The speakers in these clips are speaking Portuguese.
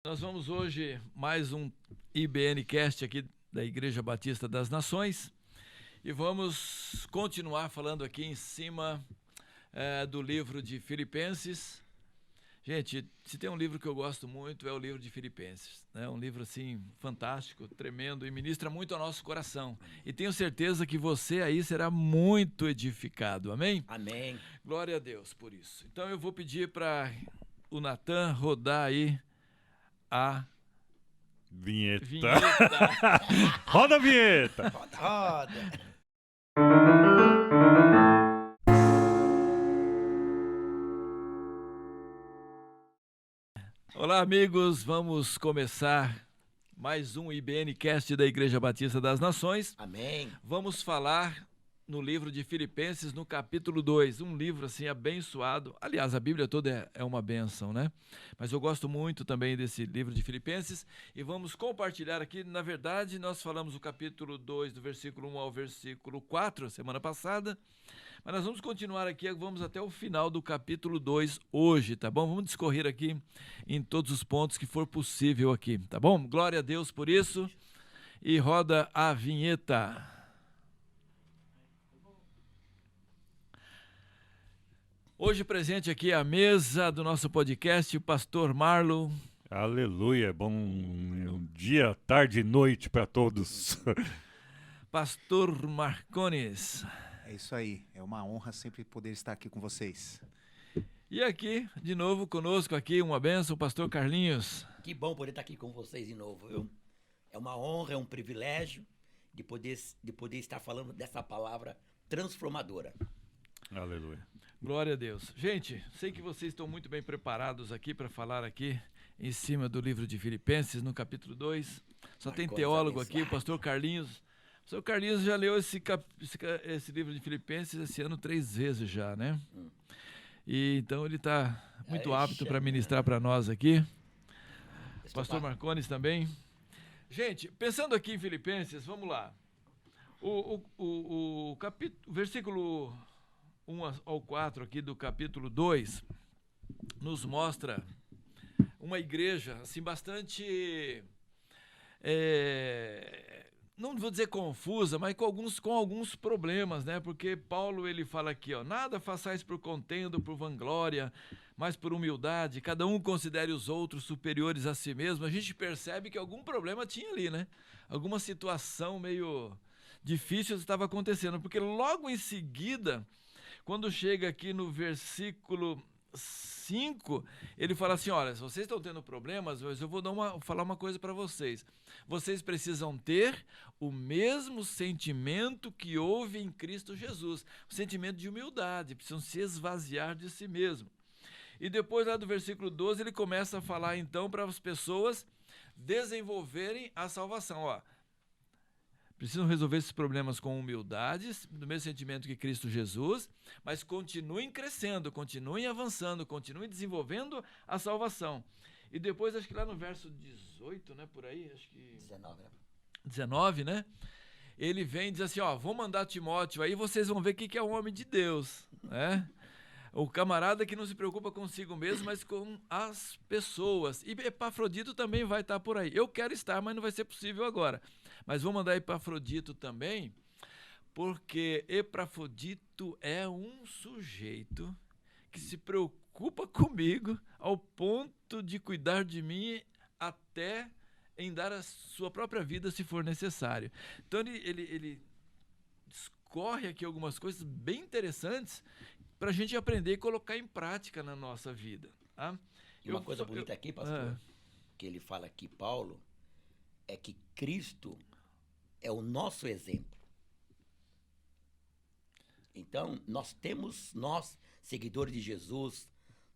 Nós vamos hoje mais um IBNcast aqui da Igreja Batista das Nações e vamos continuar falando aqui em cima do livro de Filipenses. Gente, se tem um livro que eu gosto muito é o livro de Filipenses, né? Um livro assim fantástico, tremendo e ministra muito ao nosso coração. E tenho certeza que você aí será muito edificado, amém? Amém. Glória a Deus por isso. Então eu vou pedir para o Natan rodar aí a Vinheta. Roda a vinheta. Roda. Olá, amigos. Vamos começar mais um IBNcast da Igreja Batista das Nações. Amém. Vamos falar no livro de Filipenses, no capítulo 2, um livro assim abençoado. Aliás, a Bíblia toda é uma bênção, né? Mas eu gosto muito também desse livro de Filipenses e vamos compartilhar aqui. Na verdade, nós falamos o capítulo 2, do versículo 1 ao versículo 4, semana passada, mas nós vamos continuar aqui, vamos até o final do capítulo 2 hoje, tá bom? Vamos discorrer aqui em todos os pontos que for possível aqui, tá bom? Glória a Deus por isso e roda a vinheta. Hoje presente aqui à mesa do nosso podcast, o pastor Marlon. Aleluia, bom dia, tarde e noite para todos. Pastor Marcones. É isso aí, é uma honra sempre poder estar aqui com vocês. E aqui, de novo, conosco aqui, uma bênção, o pastor Carlinhos. Que bom poder estar aqui com vocês de novo, viu? É uma honra, é um privilégio de poder estar falando dessa palavra transformadora. Aleluia. Glória a Deus. Gente, sei que vocês estão muito bem preparados aqui para falar aqui em cima do livro de Filipenses, no capítulo 2. Só tem teólogo aqui, o pastor Carlinhos. O pastor Carlinhos já leu esse livro de Filipenses esse ano 3 vezes já, né? E então ele está muito apto para ministrar para nós aqui. O pastor Marcones também. Gente, pensando aqui em Filipenses, vamos lá. O versículo 1 ao 4 aqui do capítulo 2 nos mostra uma igreja assim bastante, não vou dizer confusa, mas com alguns problemas, né? Porque Paulo ele fala aqui, ó, nada façais por contenda ou por vanglória, mas por humildade, cada um considere os outros superiores a si mesmo. A gente percebe que algum problema tinha ali, né? Alguma situação meio difícil estava acontecendo, porque logo em seguida, quando chega aqui no versículo 5, ele fala assim, olha, se vocês estão tendo problemas, eu vou falar uma coisa para vocês. Vocês precisam ter o mesmo sentimento que houve em Cristo Jesus, o sentimento de humildade, precisam se esvaziar de si mesmo. E depois lá do versículo 12, ele começa a falar então para as pessoas desenvolverem a salvação, ó. Precisam resolver esses problemas com humildade, do mesmo sentimento que Cristo Jesus, mas continuem crescendo, continuem avançando, continuem desenvolvendo a salvação. E depois, acho que lá no verso 18, né, por aí, acho que 19, né? Ele vem e diz assim, ó, vou mandar Timóteo aí, vocês vão ver o que é um homem de Deus, né? O camarada que não se preocupa consigo mesmo, mas com as pessoas. E Epafrodito também vai estar por aí. Eu quero estar, mas não vai ser possível agora. Mas vou mandar Epafrodito também, porque Epafrodito é um sujeito que se preocupa comigo ao ponto de cuidar de mim até em dar a sua própria vida se for necessário. Então ele discorre aqui algumas coisas bem interessantes para a gente aprender e colocar em prática na nossa vida. Tá? E uma coisa bonita aqui, pastor, que ele fala aqui, Paulo, é que Cristo é o nosso exemplo. Então, nós, seguidores de Jesus,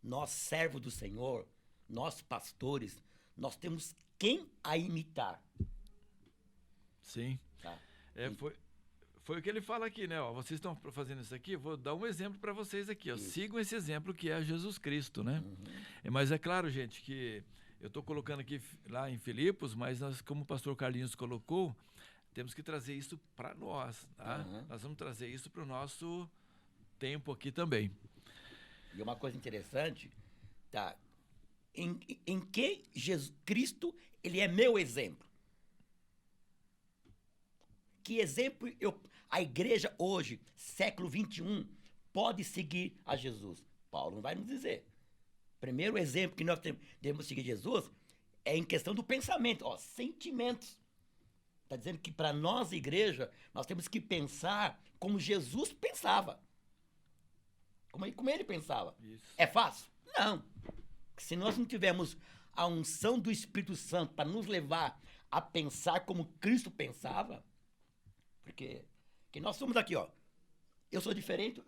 nós, servos do Senhor, nós, pastores, nós temos quem a imitar. Sim. Tá? Foi o que ele fala aqui, né? Ó, vocês estão fazendo isso aqui, eu vou dar um exemplo para vocês aqui. Ó. Sigam esse exemplo que é Jesus Cristo, né? Mas é claro, gente, que eu estou colocando aqui lá em Filipos, mas nós, como o pastor Carlinhos colocou, temos que trazer isso para nós, tá? Nós vamos trazer isso para o nosso tempo aqui também. E uma coisa interessante, tá? em que Jesus Cristo, ele é meu exemplo. Que exemplo a igreja hoje, século XXI, pode seguir a Jesus? Paulo não vai nos dizer. Primeiro exemplo que nós devemos seguir Jesus é em questão do pensamento, sentimentos. Está dizendo que para nós, igreja, nós temos que pensar como Jesus pensava. Como ele pensava. Isso. É fácil? Não. Se nós não tivermos a unção do Espírito Santo para nos levar a pensar como Cristo pensava, porque que nós somos aqui, eu sou diferente,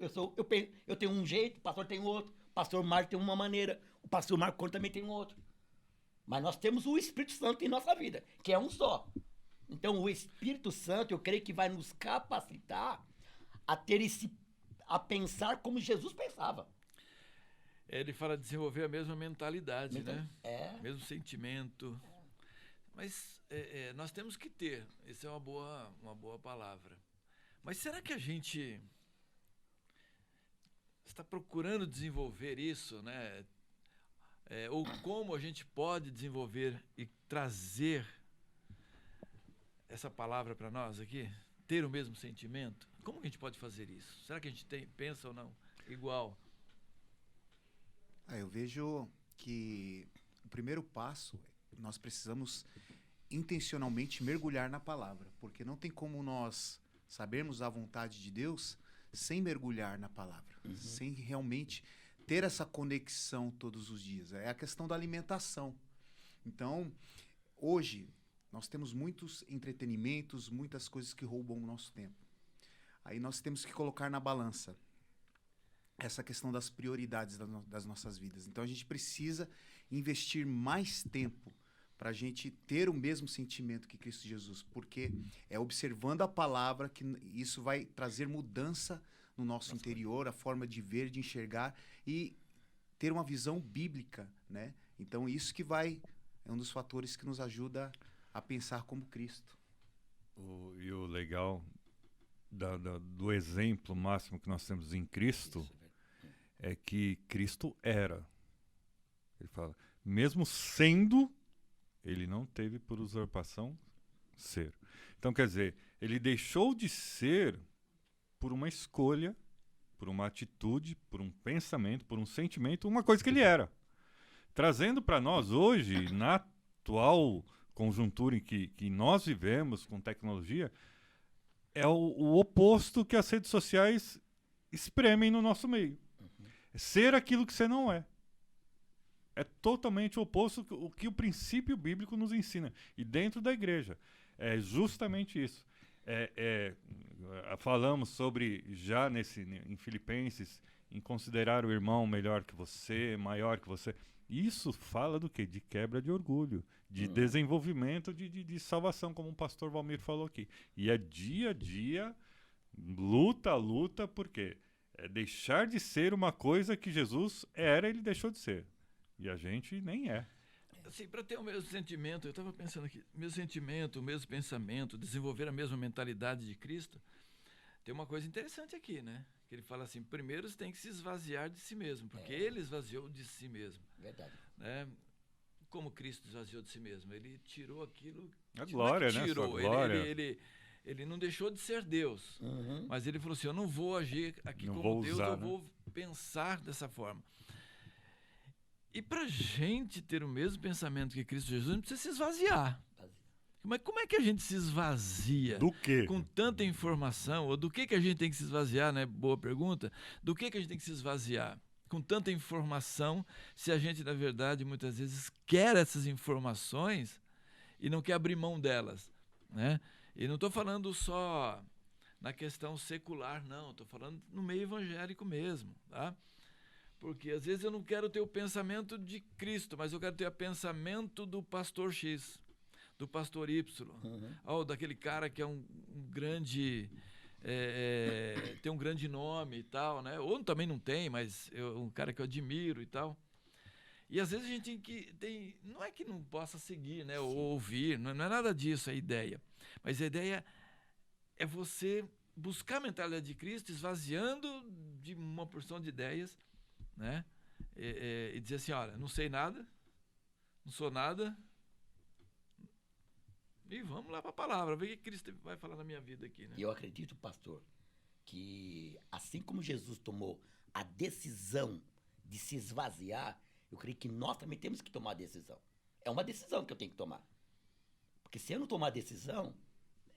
eu tenho um jeito, o pastor tem outro, o pastor Marco tem uma maneira, o pastor Marco também tem outro. Mas nós temos o Espírito Santo em nossa vida, que é um só. Então o Espírito Santo, eu creio que vai nos capacitar a pensar como Jesus pensava. Ele fala de desenvolver a mesma mentalidade, né? É. Mesmo sentimento. Mas nós temos que ter, essa é uma boa palavra. Mas será que a gente está procurando desenvolver isso, né? Ou como a gente pode desenvolver e trazer essa palavra para nós aqui? Ter o mesmo sentimento? Como que a gente pode fazer isso? Será que a gente pensa ou não igual? Eu vejo que o primeiro passo, nós precisamos intencionalmente mergulhar na palavra, porque não tem como nós sabermos a vontade de Deus sem mergulhar na palavra, sem realmente ter essa conexão todos os dias. É a questão da alimentação. Então, hoje, nós temos muitos entretenimentos, muitas coisas que roubam o nosso tempo. Aí nós temos que colocar na balança essa questão das prioridades das nossas vidas. Então, a gente precisa investir mais tempo para a gente ter o mesmo sentimento que Cristo Jesus, porque é observando a palavra que isso vai trazer mudança no nosso interior, a forma de ver, de enxergar e ter uma visão bíblica, né? Então, isso que é um dos fatores que nos ajuda a pensar como Cristo. E o legal do exemplo máximo que nós temos em Cristo é que Cristo era. Ele fala, mesmo sendo, ele não teve por usurpação ser. Então, quer dizer, ele deixou de ser por uma escolha, por uma atitude, por um pensamento, por um sentimento, uma coisa que ele era. Trazendo para nós hoje, na atual conjuntura em que nós vivemos com tecnologia, é o oposto que as redes sociais espremem no nosso meio. Ser aquilo que você não é. É totalmente o oposto do que o princípio bíblico nos ensina. E dentro da igreja. É justamente isso. Falamos sobre, já em Filipenses, em considerar o irmão melhor que você, maior que você. Isso fala do quê? De quebra de orgulho, de desenvolvimento de salvação, como o pastor Valmir falou aqui. E é dia a dia, luta a luta, por quê? É deixar de ser uma coisa que Jesus era, ele deixou de ser. E a gente nem é. Assim, para ter o mesmo sentimento, eu estava pensando aqui, o mesmo sentimento, o mesmo pensamento, desenvolver a mesma mentalidade de Cristo, tem uma coisa interessante aqui, né? Que ele fala assim, primeiro você tem que se esvaziar de si mesmo, porque ele esvaziou de si mesmo. Verdade. Né? Como Cristo esvaziou de si mesmo? Ele tirou aquilo... A glória, né? Tirou. Sua glória. Ele não deixou de ser Deus, mas ele falou assim, eu não vou agir aqui não como Deus, usar, eu vou pensar dessa forma. E para gente ter o mesmo pensamento que Cristo Jesus, a gente precisa se esvaziar. Mas como é que a gente se esvazia? Do quê? Com tanta informação, ou do que a gente tem que se esvaziar, né? Boa pergunta. Do que a gente tem que se esvaziar? Com tanta informação, se a gente, na verdade, muitas vezes quer essas informações e não quer abrir mão delas, né? E não estou falando só na questão secular, não. Estou falando no meio evangélico mesmo, tá? Porque às vezes eu não quero ter o pensamento de Cristo, mas eu quero ter o pensamento do pastor X, do pastor Y, ou daquele cara que é um grande... tem um grande nome e tal, né? Ou também não tem, mas um cara que eu admiro e tal. E às vezes a gente não é que não possa seguir, né? Ou ouvir, não é nada disso a ideia. Mas a ideia é você buscar a mentalidade de Cristo, esvaziando de uma porção de ideias, né? E dizer assim, olha, não sei nada, não sou nada. E vamos lá para a palavra, ver o que Cristo vai falar na minha vida aqui, né? E eu acredito, pastor, que assim como Jesus tomou a decisão de se esvaziar, eu creio que nós também temos que tomar a decisão. É uma decisão que eu tenho que tomar. Porque se eu não tomar a decisão,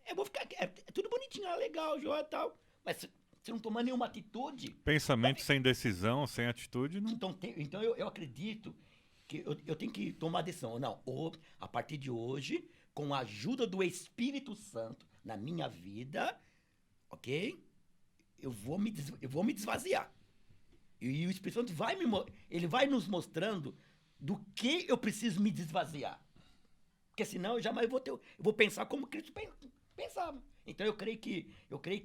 eu vou ficar... É tudo bonitinho, legal, joia e tal. Mas se eu não tomar nenhuma atitude... Pensamento sem decisão, sem atitude, não. Então eu acredito que eu tenho que tomar a decisão. Não, a partir de hoje, com a ajuda do Espírito Santo na minha vida, ok? Eu vou me desvaziar. E o Espírito Santo ele vai nos mostrando do que eu preciso me desvaziar. Porque senão eu jamais eu vou pensar como Cristo pensava. Então eu creio que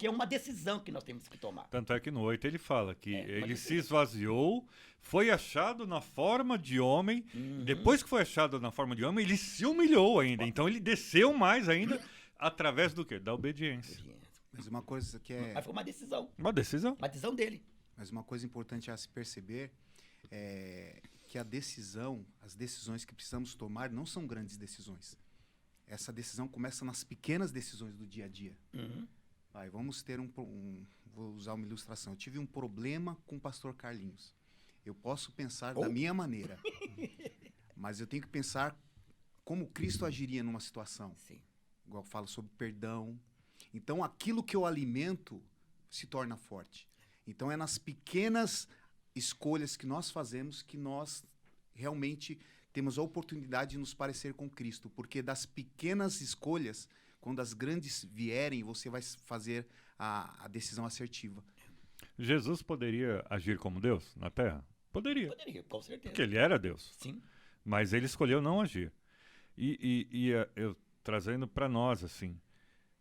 é uma decisão que nós temos que tomar. Tanto é que no 8 ele fala que uma ele se decisão. esvaziou, foi achado na forma de homem, depois que foi achado na forma de homem, ele se humilhou ainda. Então ele desceu mais ainda através do quê? Da obediência. Mas uma coisa que é... Mas foi uma decisão. Uma decisão. Uma decisão dele. Mas uma coisa importante a se perceber é que as decisões que precisamos tomar não são grandes decisões. Essa decisão começa nas pequenas decisões do dia a dia. Vamos ter vou usar uma ilustração. Eu tive um problema com o pastor Carlinhos. Eu posso pensar da minha maneira, mas eu tenho que pensar como Cristo agiria numa situação. Sim. Igual eu falo sobre perdão. Então, aquilo que eu alimento se torna forte. Então, é nas pequenas escolhas que nós fazemos que nós realmente temos a oportunidade de nos parecer com Cristo. Porque das pequenas escolhas, quando as grandes vierem, você vai fazer a decisão assertiva. Jesus poderia agir como Deus na Terra? Poderia. Poderia, com certeza. Porque ele era Deus. Sim. Mas ele escolheu não agir. E eu trazendo para nós, assim,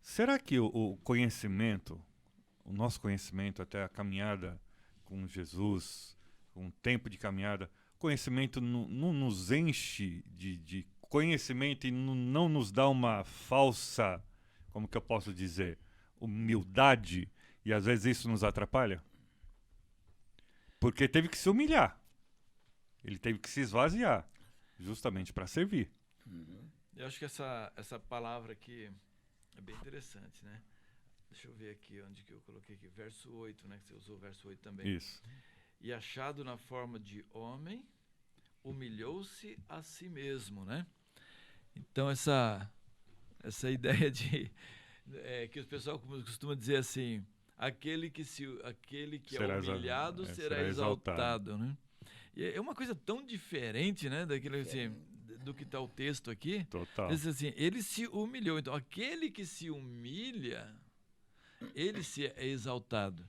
será que o conhecimento, o nosso conhecimento até a caminhada com Jesus, um tempo de caminhada, conhecimento não nos enche de conhecimento e não nos dá uma falsa, como que eu posso dizer, humildade, e às vezes isso nos atrapalha? Porque teve que se humilhar. Ele teve que se esvaziar, justamente para servir. Eu acho que essa palavra aqui é bem interessante, né? Deixa eu ver aqui onde que eu coloquei aqui. Verso 8, né? Que você usou o verso 8 também. Isso. E achado na forma de homem, humilhou-se a si mesmo, né? Então essa ideia de que o pessoal costuma dizer assim, aquele que Será é humilhado será exaltado, né? E é uma coisa tão diferente, né, daquilo assim, do que está o texto aqui. Total. Diz assim, ele se humilhou. Então, aquele que se humilha, ele se é exaltado.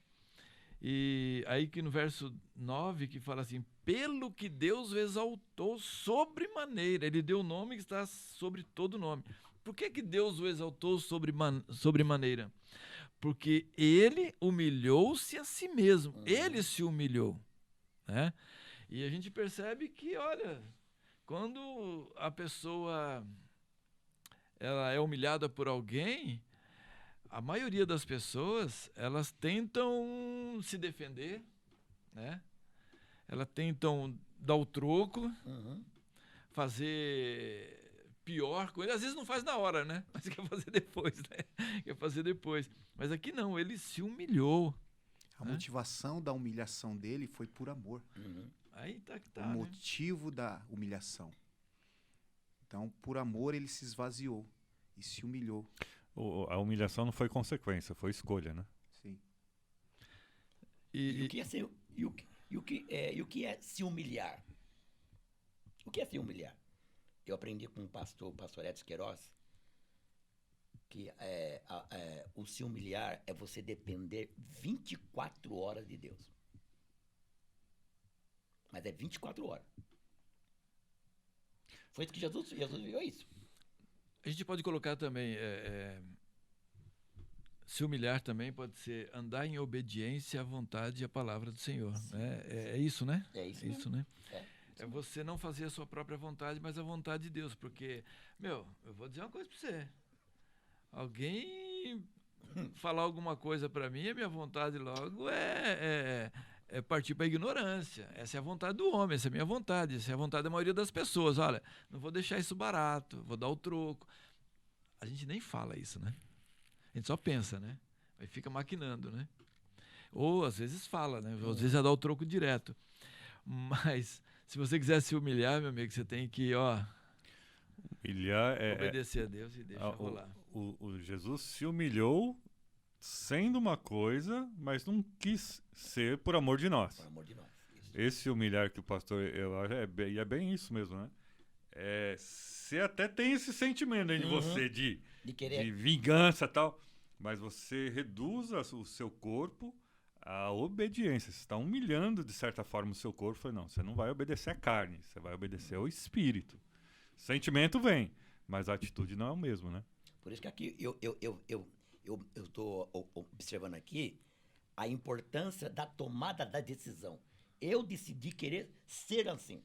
E aí que no verso 9 que fala assim, pelo que Deus o exaltou sobremaneira. Ele deu o nome que está sobre todo nome. Por que Deus o exaltou sobremaneira? Porque ele humilhou-se a si mesmo. Ele se humilhou, né? E a gente percebe que, olha, quando a pessoa ela é humilhada por alguém, a maioria das pessoas, elas tentam se defender, né? Elas tentam dar o troco, fazer pior com ele. Às vezes não faz na hora, né? Mas quer fazer depois, né? Quer fazer depois. Mas aqui não, ele se humilhou. A motivação da humilhação dele foi por amor. Aí tá que O tá, né? motivo da humilhação. Então, por amor, ele se esvaziou e se humilhou. A humilhação não foi consequência, foi escolha, né? Sim. E o que é se humilhar? O que é se humilhar? Eu aprendi com o pastor Edson Queiroz, que o se humilhar é você depender 24 horas de Deus. Mas é 24 horas. Foi isso que Jesus viu isso. A gente pode colocar também, se humilhar também pode ser andar em obediência à vontade e à palavra do Senhor. Né? É isso, né? É isso, né? É você não fazer a sua própria vontade, mas a vontade de Deus. Porque, eu vou dizer uma coisa para você. Alguém falar alguma coisa para mim, a minha vontade logo é é partir para a ignorância. Essa é a vontade do homem, essa é a minha vontade, essa é a vontade da maioria das pessoas. Olha, não vou deixar isso barato, vou dar o troco. A gente nem fala isso, né? A gente só pensa, né? Aí fica maquinando, né? Ou às vezes fala, né? Às vezes já dá o troco direto. Mas se você quiser se humilhar, meu amigo, você tem que, Humilhar obedecer a Deus e deixar rolar. O Jesus se humilhou sendo uma coisa, mas não quis ser por amor de nós. Por amor de nós. Isso. Esse humilhar que o pastor é bem isso mesmo, né? Você até tem esse sentimento aí de você De querer. de vingança e tal, mas você reduz o seu corpo à obediência. Você está humilhando, de certa forma, o seu corpo. Fala, não, você não vai obedecer à carne, você vai obedecer ao espírito. Sentimento vem, mas a atitude não é o mesmo, né? Por isso que aqui eu estou observando aqui a importância da tomada da decisão. Eu decidi querer ser assim.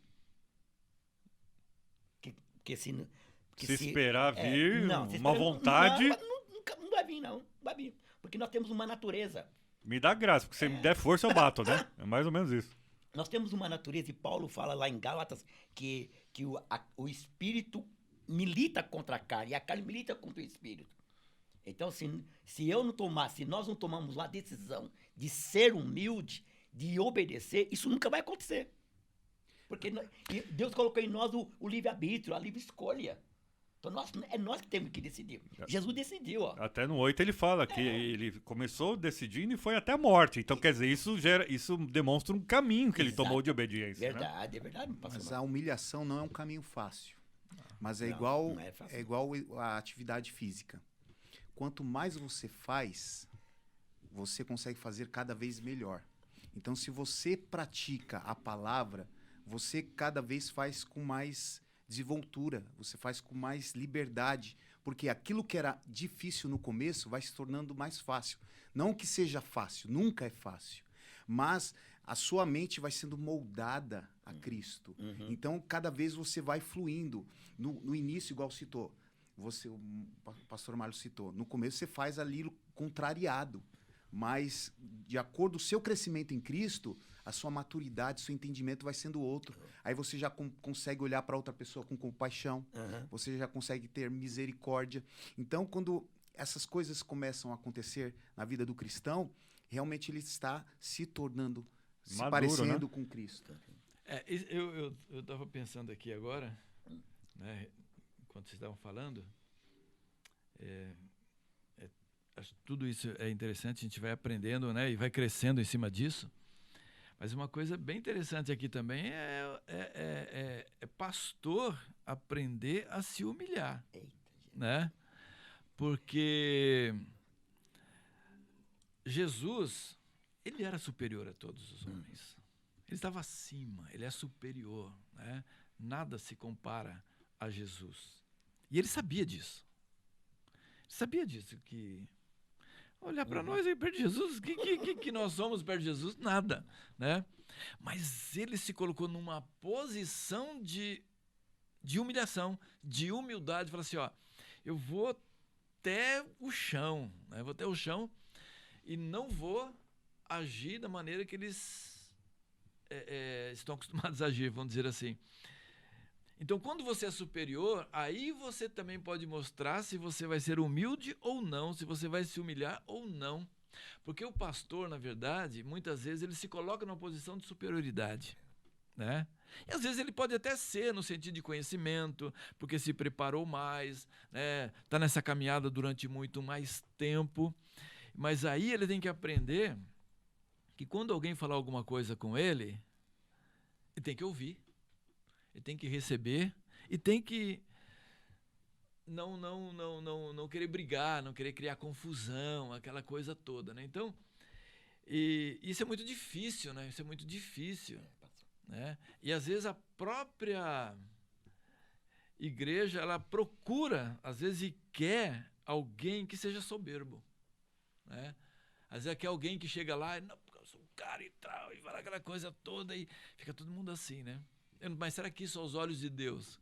Se esperar vir se uma vontade... Não vai vir, não. Não vai vir. Porque nós temos uma natureza. Me dá graça, porque se me der força eu bato, né? É mais ou menos isso. Nós temos uma natureza, e Paulo fala lá em Gálatas que o espírito milita contra a carne, e a carne milita contra o espírito. Então, se nós não tomamos a decisão de ser humilde, de obedecer, isso nunca vai acontecer. Porque Deus colocou em nós o livre-arbítrio, a livre escolha. Então, é nós que temos que decidir. Jesus decidiu, ó. Até no 8 ele fala que ele começou decidindo e foi até a morte. Então, quer dizer, isso demonstra um caminho que ele tomou de obediência. Verdade, né? É verdade. Mas a humilhação não é um caminho fácil. Mas Não é fácil. é igual a atividade física. Quanto mais você faz, você consegue fazer cada vez melhor. Então, se você pratica a palavra, você cada vez faz com mais desenvoltura, você faz com mais liberdade, porque aquilo que era difícil no começo vai se tornando mais fácil. Não que seja fácil, nunca é fácil, mas a sua mente vai sendo moldada a Cristo. Então, cada vez você vai fluindo. No início, igual citou, o pastor Mário citou, no começo você faz ali contrariado, mas de acordo com o seu crescimento em Cristo, a sua maturidade, seu entendimento vai sendo outro. Aí você já consegue olhar para outra pessoa com compaixão, você já consegue ter misericórdia. Então, quando essas coisas começam a acontecer na vida do cristão, realmente ele está se tornando, se Maduro, parecendo, né? com Cristo. Eu estava pensando aqui agora, né, enquanto vocês estavam falando, acho que tudo isso é interessante, a gente vai aprendendo, né, e vai crescendo em cima disso. Mas uma coisa bem interessante aqui também é pastor aprender a se humilhar. Eita, Né? Porque Jesus, ele era superior a todos os homens. Ele estava acima, ele é superior. Né? Nada se compara a Jesus. E ele sabia disso. Ele sabia disso, que... Olhar para nós aí perto de Jesus, que nós somos perto de Jesus? Nada, né? Mas ele se colocou numa posição de humilhação, de humildade, falou assim, eu vou até o chão, né? Vou até o chão e não vou agir da maneira que eles estão acostumados a agir, vamos dizer assim. Então, quando você é superior, aí você também pode mostrar se você vai ser humilde ou não, se você vai se humilhar ou não. Porque o pastor, na verdade, muitas vezes ele se coloca numa posição de superioridade, né? E às vezes ele pode até ser no sentido de conhecimento, porque se preparou mais, né? Tá nessa caminhada durante muito mais tempo. Mas aí ele tem que aprender que quando alguém falar alguma coisa com ele tem que ouvir. Ele tem que receber e tem que não querer brigar, não querer criar confusão, aquela coisa toda, né? Então, isso é muito difícil, né? Isso é muito difícil, né? E às vezes a própria igreja, ela procura, às vezes, e quer alguém que seja soberbo, né? Às vezes quer alguém que chega lá e, não, porque eu sou um cara e tal, e fala aquela coisa toda e fica todo mundo assim, né? Mas será que isso aos olhos de Deus?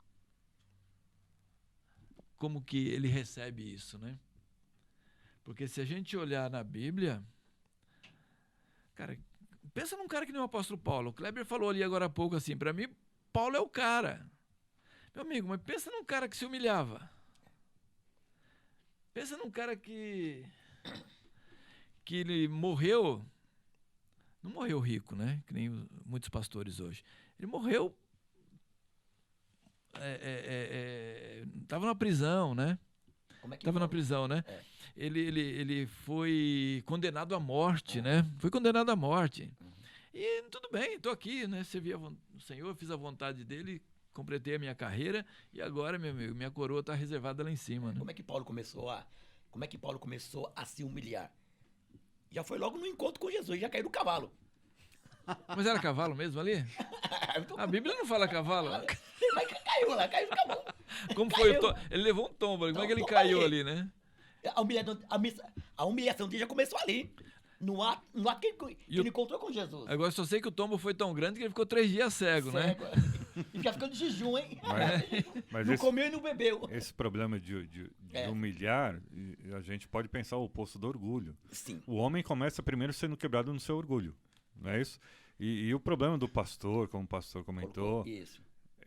Como que ele recebe isso, né? Porque se a gente olhar na Bíblia, cara, pensa num cara que nem o apóstolo Paulo. O Kleber falou ali agora há pouco assim, para mim, Paulo é o cara. Meu amigo, mas pensa num cara que se humilhava. Pensa num cara que ele morreu, não morreu rico, né? Que nem muitos pastores hoje. Ele morreu, estava na prisão, né? Como é que Estava na foi? prisão, né? É. Ele foi condenado à morte, né? Foi condenado à morte. E tudo bem, estou aqui, né? Servi o Senhor, fiz a vontade dele, completei a minha carreira e agora, meu amigo, minha coroa está reservada lá em cima, né? Como é que Paulo começou a se humilhar? Já foi logo no encontro com Jesus, já caiu do cavalo. Mas era cavalo mesmo ali? A Bíblia não fala cavalo. Mas caiu lá, caiu do cavalo. Como foi o Caiu. tom? Ele levou um tombo. Como é que ele Tombo caiu ali. ali, né? A humilhação dele já começou ali. No ato que ele encontrou com Jesus. Agora só sei que o tombo foi tão grande que ele ficou 3 dias cego, né? E já ficando de jejum, hein? Mas Não esse, comeu e não bebeu. esse problema de humilhar, a gente pode pensar o oposto do orgulho. Sim. O homem começa primeiro sendo quebrado no seu orgulho, não é isso? E o problema do pastor, como o pastor comentou, Isso.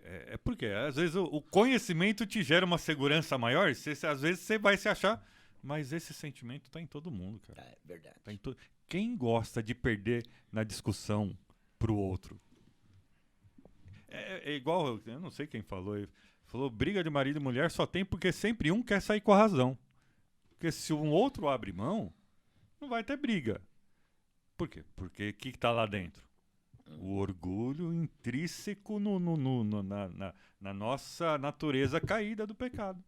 é porque às vezes o conhecimento te gera uma segurança maior, às vezes você vai se achar, mas esse sentimento está em todo mundo, cara. É verdade. Tá em Quem gosta de perder na discussão pro outro? É igual, eu não sei quem falou, briga de marido e mulher só tem porque sempre um quer sair com a razão. Porque se um outro abre mão, não vai ter briga. Por quê? Porque o que tá lá dentro? O orgulho intrínseco na nossa natureza caída do pecado.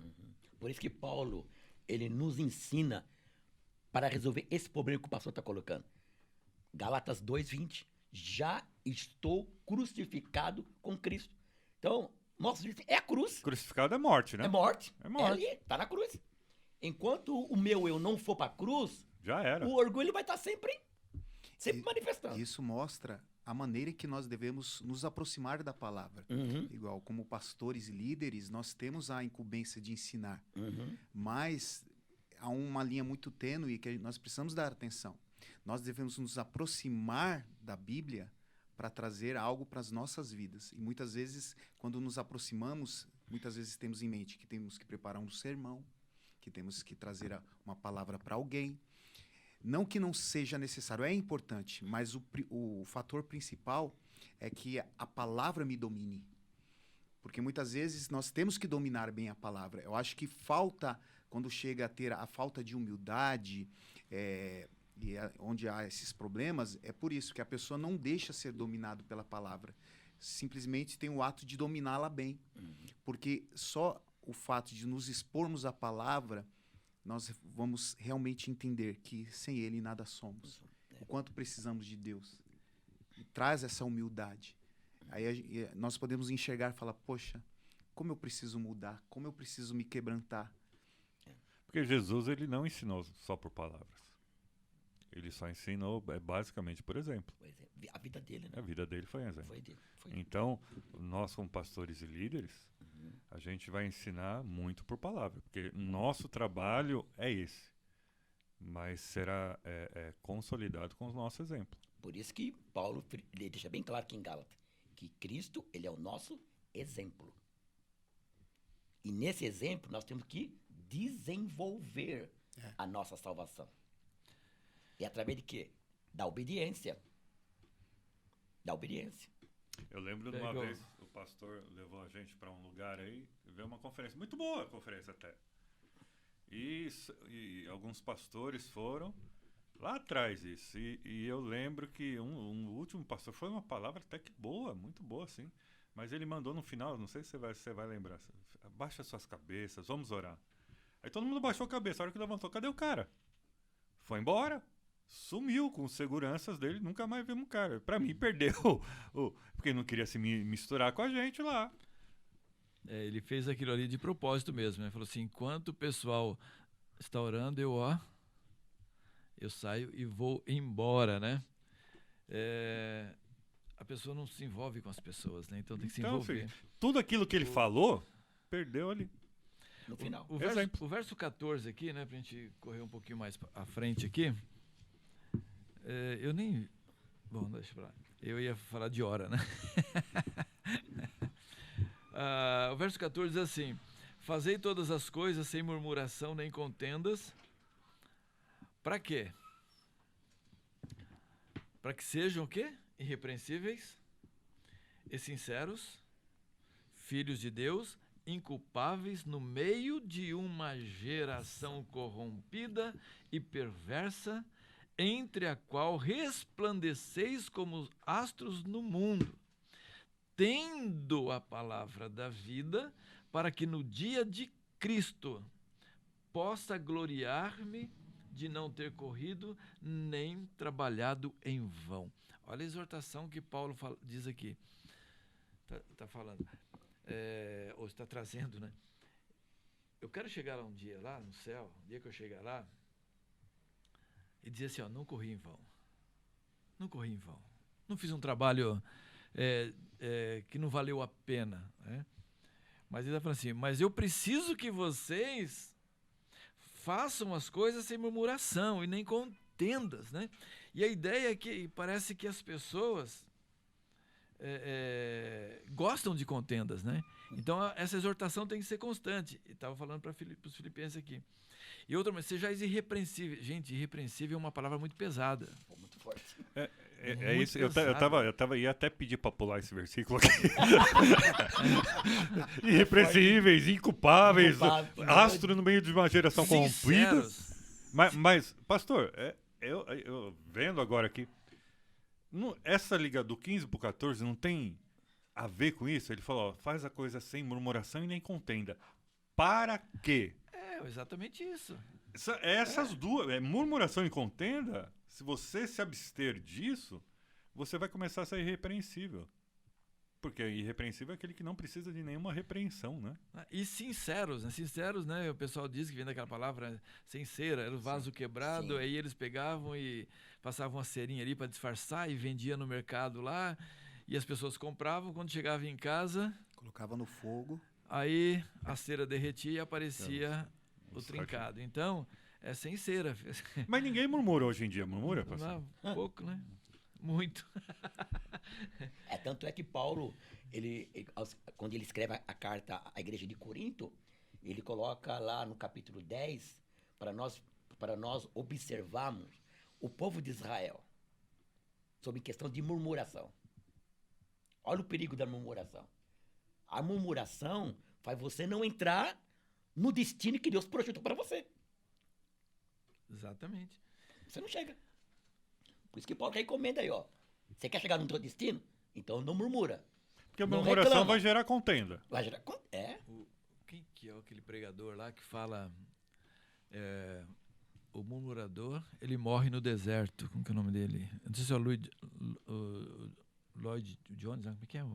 Por isso que Paulo, ele nos ensina para resolver esse problema que o pastor está colocando. Gálatas 2:20. Já estou crucificado com Cristo. Então, nosso livro é a cruz. Crucificado é morte, né? É morte. É morte. É ali, tá na cruz. Enquanto o meu eu não for para a cruz, Já era. o orgulho vai estar sempre manifestando. Isso mostra a maneira que nós devemos nos aproximar da palavra. Uhum, Igual, como pastores e líderes, nós temos a incumbência de ensinar. uhum. Mas há uma linha muito tênue que nós precisamos dar atenção. Nós devemos nos aproximar da Bíblia para trazer algo para as nossas vidas. E muitas vezes, quando nos aproximamos, muitas vezes temos em mente que temos que preparar um sermão, que temos que trazer uma palavra para alguém. Não que não seja necessário, é importante, mas o fator principal é que a palavra me domine. Porque muitas vezes nós temos que dominar bem a palavra. Eu acho que falta, quando chega a ter a falta de humildade, onde há esses problemas, é por isso que a pessoa não deixa ser dominado pela palavra. Simplesmente tem o ato de dominá-la bem. Porque só o fato de nos expormos à palavra, nós vamos realmente entender que sem Ele nada somos. O quanto precisamos de Deus. E traz essa humildade. Aí nós podemos enxergar e falar, poxa, como eu preciso mudar, como eu preciso me quebrantar. Porque Jesus, ele não ensinou só por palavras. Ele só ensinou basicamente por exemplo. Pois é, a vida dele, né? A vida dele foi um exemplo. Foi dele. Foi dele. Então, nós como pastores e líderes, a gente vai ensinar muito por palavra, porque nosso trabalho é esse, mas será consolidado com o nosso exemplo. Por isso que Paulo ele deixa bem claro aqui em Gálatas que Cristo, ele é o nosso exemplo. E nesse exemplo nós temos que desenvolver a nossa salvação. E através de quê? Da obediência. Da obediência. Eu lembro de uma vez, o pastor levou a gente para um lugar aí, veio uma conferência, muito boa a conferência até. E alguns pastores foram lá atrás isso. E eu lembro que um último pastor foi uma palavra até que boa, muito boa, sim. Mas ele mandou no final, não sei se você vai lembrar, abaixa suas cabeças, vamos orar. Aí todo mundo baixou a cabeça, a hora que levantou, cadê o cara? Foi embora. Sumiu com os seguranças dele, nunca mais vimos o cara. Pra mim, perdeu, porque não queria se misturar com a gente lá. Ele fez aquilo ali de propósito mesmo, né? Falou assim, enquanto o pessoal está orando, eu saio e vou embora, né? A pessoa não se envolve com as pessoas, né? Então tem que se envolver. Filho, tudo aquilo que ele falou, perdeu ali. No final. O verso 14 aqui, né? Pra gente correr um pouquinho mais à frente aqui. Eu nem Bom, deixa pra lá. Eu ia falar de hora, né? O verso 14 diz assim: fazei todas as coisas sem murmuração nem contendas. Para quê? Para que sejam o quê? Irrepreensíveis e sinceros, filhos de Deus, inculpáveis no meio de uma geração corrompida e perversa, entre a qual resplandeceis como astros no mundo, tendo a palavra da vida, para que no dia de Cristo possa gloriar-me de não ter corrido nem trabalhado em vão. Olha a exortação que Paulo diz aqui. Está falando, ou está trazendo, né? Eu quero chegar lá um dia, lá no céu, um dia que eu chegar lá, e dizer assim, ó, não corri em vão. Não corri em vão. Não fiz um trabalho que não valeu a pena, né? Mas ele está falando assim, mas eu preciso que vocês façam as coisas sem murmuração e nem contendas, né? E a ideia é que parece que as pessoas gostam de contendas, né? Então essa exortação tem que ser constante. Estava falando para os filipenses aqui. E outra, mas sejais irrepreensíveis. Gente, irrepreensível é uma palavra muito pesada. Muito forte. É isso. Ia até pedir para pular esse versículo aqui. Irrepreensíveis, inculpáveis, astro no meio de uma geração corrompida. Mas pastor, eu vendo agora aqui, essa liga do 15 para o 14 não tem a ver com isso? Ele falou, ó, faz a coisa sem murmuração e nem contenda. Para quê? Exatamente isso. Essas duas, murmuração e contenda, se você se abster disso, você vai começar a ser irrepreensível. Porque irrepreensível é aquele que não precisa de nenhuma repreensão, né? E sinceros, né? Sinceros, né? O pessoal diz que vem daquela palavra sem cera, era o vaso quebrado, aí eles pegavam e passavam uma cerinha ali para disfarçar e vendia no mercado lá, e as pessoas compravam, quando chegava em casa... Colocava no fogo. Aí a cera derretia e aparecia o trincado. Então, é sem cera. Mas ninguém murmura hoje em dia, murmura, pastor? Não, pouco, né? Muito. Tanto é que Paulo, quando ele escreve a carta à igreja de Corinto, ele coloca lá no capítulo 10, para nós observarmos o povo de Israel sobre questão de murmuração. Olha o perigo da murmuração. A murmuração faz você não entrar no destino que Deus projetou para você. Exatamente. Você não chega. Por isso que Paulo recomenda aí, ó. Você quer chegar no teu destino? Então não murmura. Porque a murmuração vai gerar contenda. Vai gerar quem que é aquele pregador lá que fala... o murmurador, ele morre no deserto. Como que é o nome dele? Eu não sei se é o Lloyd Jones, como é que é?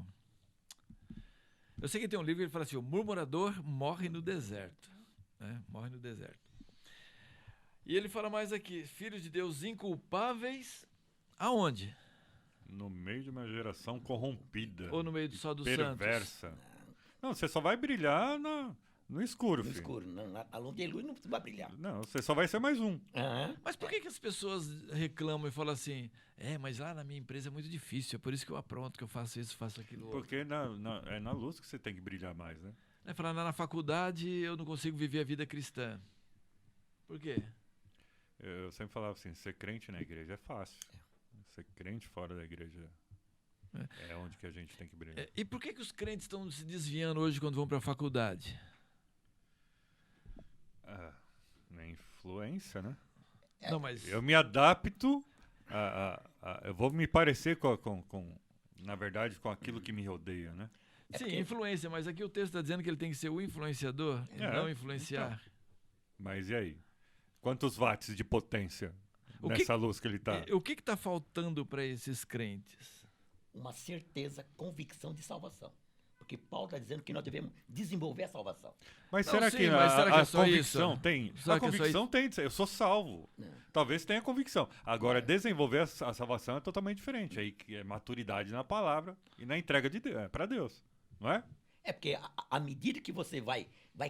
Eu sei que tem um livro que ele fala assim, o murmurador morre no deserto. Né? Morre no deserto. E ele fala mais aqui, filhos de Deus inculpáveis, aonde? No meio de uma geração corrompida. Ou no meio só dos perversa. Santos? Não, você só vai brilhar no escuro, filho. No escuro, a luz de luz não vai brilhar. Não, você só vai ser mais um. Mas por que as pessoas reclamam e falam assim, mas lá na minha empresa é muito difícil, é por isso que eu apronto, que eu faço isso, faço aquilo. Porque é na luz que você tem que brilhar mais, né? Falar, na faculdade eu não consigo viver a vida cristã. Por quê? Eu sempre falava assim, ser crente na igreja é fácil. Ser crente fora da igreja é onde que a gente tem que brilhar. E por que os crentes estão se desviando hoje quando vão para a faculdade? Na influência, né? Não, mas... Eu me adapto, eu vou me parecer na verdade, com aquilo que me rodeia, né? Sim, influência, mas aqui o texto está dizendo que ele tem que ser o influenciador e não influenciar. Então. Mas e aí? Quantos watts de potência nessa luz que ele está? O que está faltando para esses crentes? Uma certeza, convicção de salvação. Porque Paulo está dizendo que nós devemos desenvolver a salvação. Mas será que a convicção tem? A convicção tem. Eu sou salvo. Talvez tenha convicção. Agora, desenvolver a salvação é totalmente diferente. Aí é maturidade na palavra e na entrega para Deus. Não é? Porque à medida que você vai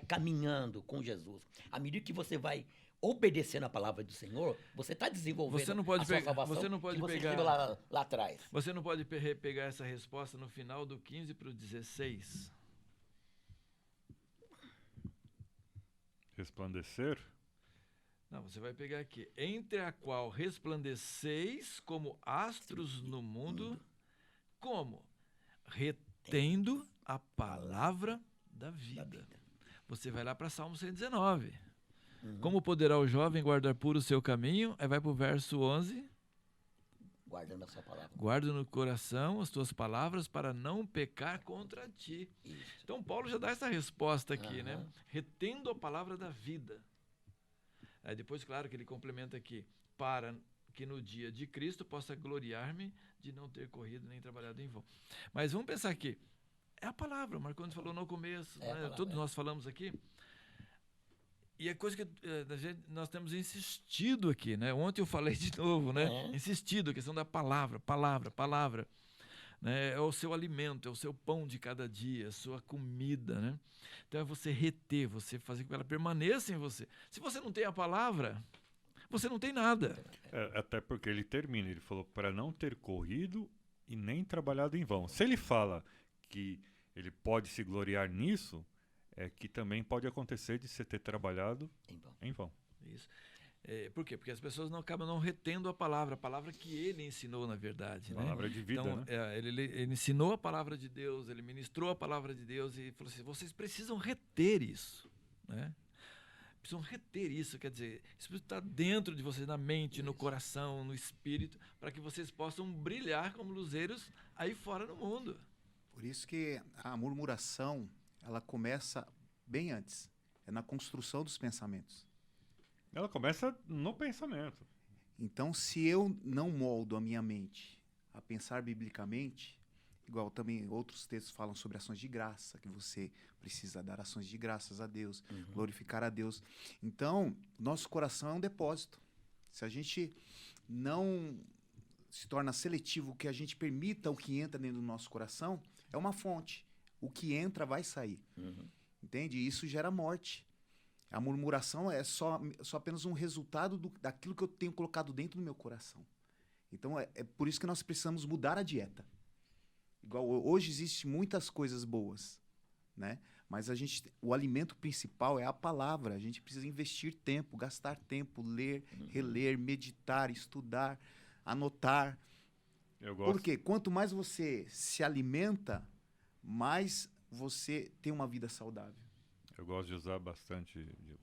caminhando com Jesus, à medida que você vai obedecendo a palavra do Senhor, você está desenvolvendo Você não pode a sua pegar- salvação você não pode que você pegar- recebeu lá atrás. Você não pode pegar essa resposta no final do 15 para o 16. Resplandecer? Não, você vai pegar aqui. Entre a qual resplandeceis como astros no mundo, como? Retendo a palavra da vida. Você vai lá para Salmo 119. Como poderá o jovem guardar puro o seu caminho? Aí vai para o verso 11. Guardando a sua palavra. Guarda no coração as tuas palavras para não pecar contra ti. Isso. Então Paulo já dá essa resposta aqui, né? Aham. Retendo a palavra da vida. Aí depois, claro, que ele complementa aqui, para que no dia de Cristo possa gloriar-me de não ter corrido nem trabalhado em vão. Mas vamos pensar aqui, é a palavra, o Marcondes falou no começo, É a né? palavra, Todos é. nós falamos aqui. E é coisa que nós temos insistido aqui, né? Ontem eu falei de novo, né? É. Insistido, a questão da palavra, palavra, palavra. Né? É o seu alimento, é o seu pão de cada dia, a sua comida, né? Então é você reter, você fazer com que ela permaneça em você. Se você não tem a palavra, você não tem nada. Até porque ele termina, ele falou para não ter corrido e nem trabalhado em vão. Se ele fala que ele pode se gloriar nisso, é que também pode acontecer de você ter trabalhado Então, em vão. Isso. Por quê? Porque as pessoas não acabam não retendo a palavra que ele ensinou, na verdade. Né? Palavra de vida, Então, né? ele ensinou a palavra de Deus, ele ministrou a palavra de Deus e falou assim, vocês precisam reter isso. Né? Precisam reter isso, quer dizer, isso está dentro de vocês, na mente, no coração, no espírito, para que vocês possam brilhar como luzeiros aí fora no mundo. Por isso que a murmuração, ela começa bem antes. É na construção dos pensamentos. Ela começa no pensamento. Então, se eu não moldo a minha mente a pensar biblicamente, igual também outros textos falam sobre ações de graça, que você precisa dar ações de graças a Deus, glorificar a Deus. Então, nosso coração é um depósito. Se a gente não se torna seletivo, que a gente permita o que entra dentro do nosso coração, é uma fonte. O que entra vai sair. Entende? E isso gera morte. A murmuração é só apenas um resultado daquilo que eu tenho colocado dentro do meu coração. Então, é por isso que nós precisamos mudar a dieta. Igual hoje existem muitas coisas boas, né? Mas o alimento principal é a palavra. A gente precisa investir tempo, gastar tempo, ler, reler, meditar, estudar, anotar. Eu gosto. Porque quanto mais você se alimenta, mais você tem uma vida saudável. Eu gosto de usar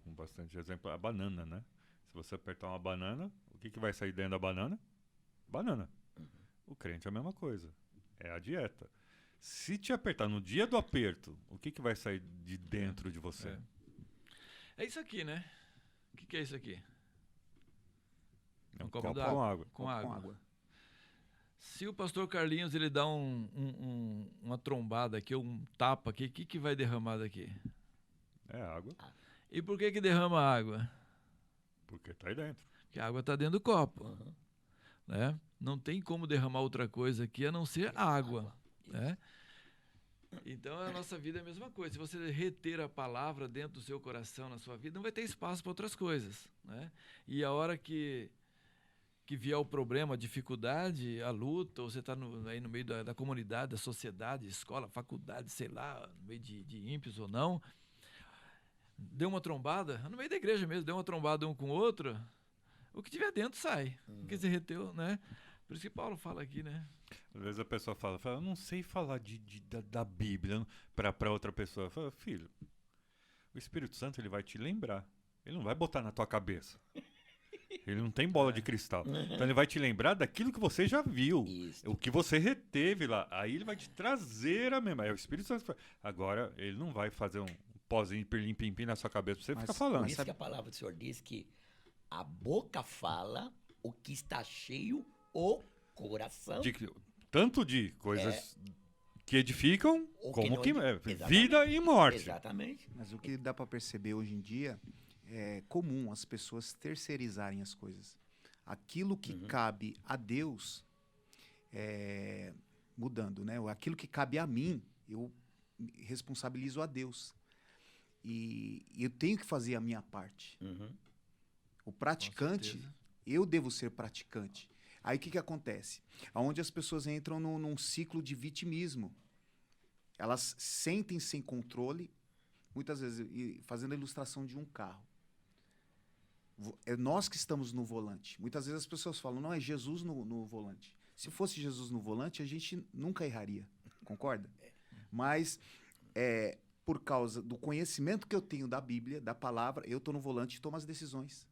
com bastante exemplo, a banana, né? Se você apertar uma banana, o que vai sair dentro da banana? Banana. O crente é a mesma coisa. É a dieta. Se te apertar no dia do aperto, o que vai sair de dentro de você? É isso aqui, né? O que é isso aqui? É um copo copo d'água. com água. Com água. Se o pastor Carlinhos ele dá uma trombada aqui, ou um tapa aqui, o que vai derramar daqui? É água, E por que derrama água? porque tá aí dentro. Porque a água está dentro do copo. Né? Não tem como derramar outra coisa aqui a não ser água. Né? Então a nossa vida é a mesma coisa. Se você reter a palavra dentro do seu coração, na sua vida, não vai ter espaço para outras coisas. Né? E a hora que vier o problema, a dificuldade, a luta, ou você está aí no meio da comunidade, da sociedade, escola, faculdade, sei lá, no meio de ímpios ou não, deu uma trombada, no meio da igreja mesmo, deu uma trombada um com o outro, o que tiver dentro sai. O que você reteu, né? Por isso que Paulo fala aqui, né? Às vezes a pessoa fala, eu não sei falar da Bíblia para outra pessoa. Fala, filho, o Espírito Santo ele vai te lembrar. Ele não vai botar na tua cabeça. Ele não tem bola de cristal. Então ele vai te lembrar daquilo que você já viu. Isso. O que você reteve lá. Aí ele vai te trazer a memória. É o Espírito Santo. Agora, ele não vai fazer um pozinho pirlim-pim-pim na sua cabeça pra você ficar falando. Por isso que a palavra do Senhor diz que a boca fala o que está cheio o coração. Tanto de coisas que edificam, Ou que como não que Exatamente. vida e morte. Exatamente. Mas o que dá para perceber hoje em dia é comum as pessoas terceirizarem as coisas. Aquilo que cabe a Deus, mudando, né? Aquilo que cabe a mim, eu responsabilizo a Deus. E eu tenho que fazer a minha parte. O praticante, certeza. eu devo ser praticante. Aí o que acontece? Onde as pessoas entram num ciclo de vitimismo. Elas sentem sem controle, muitas vezes, fazendo a ilustração de um carro. É nós que estamos no volante. Muitas vezes as pessoas falam, não, é Jesus no volante. Se fosse Jesus no volante, a gente nunca erraria. Concorda? Mas, por causa do conhecimento que eu tenho da Bíblia, da palavra, eu estou no volante e tomo as decisões.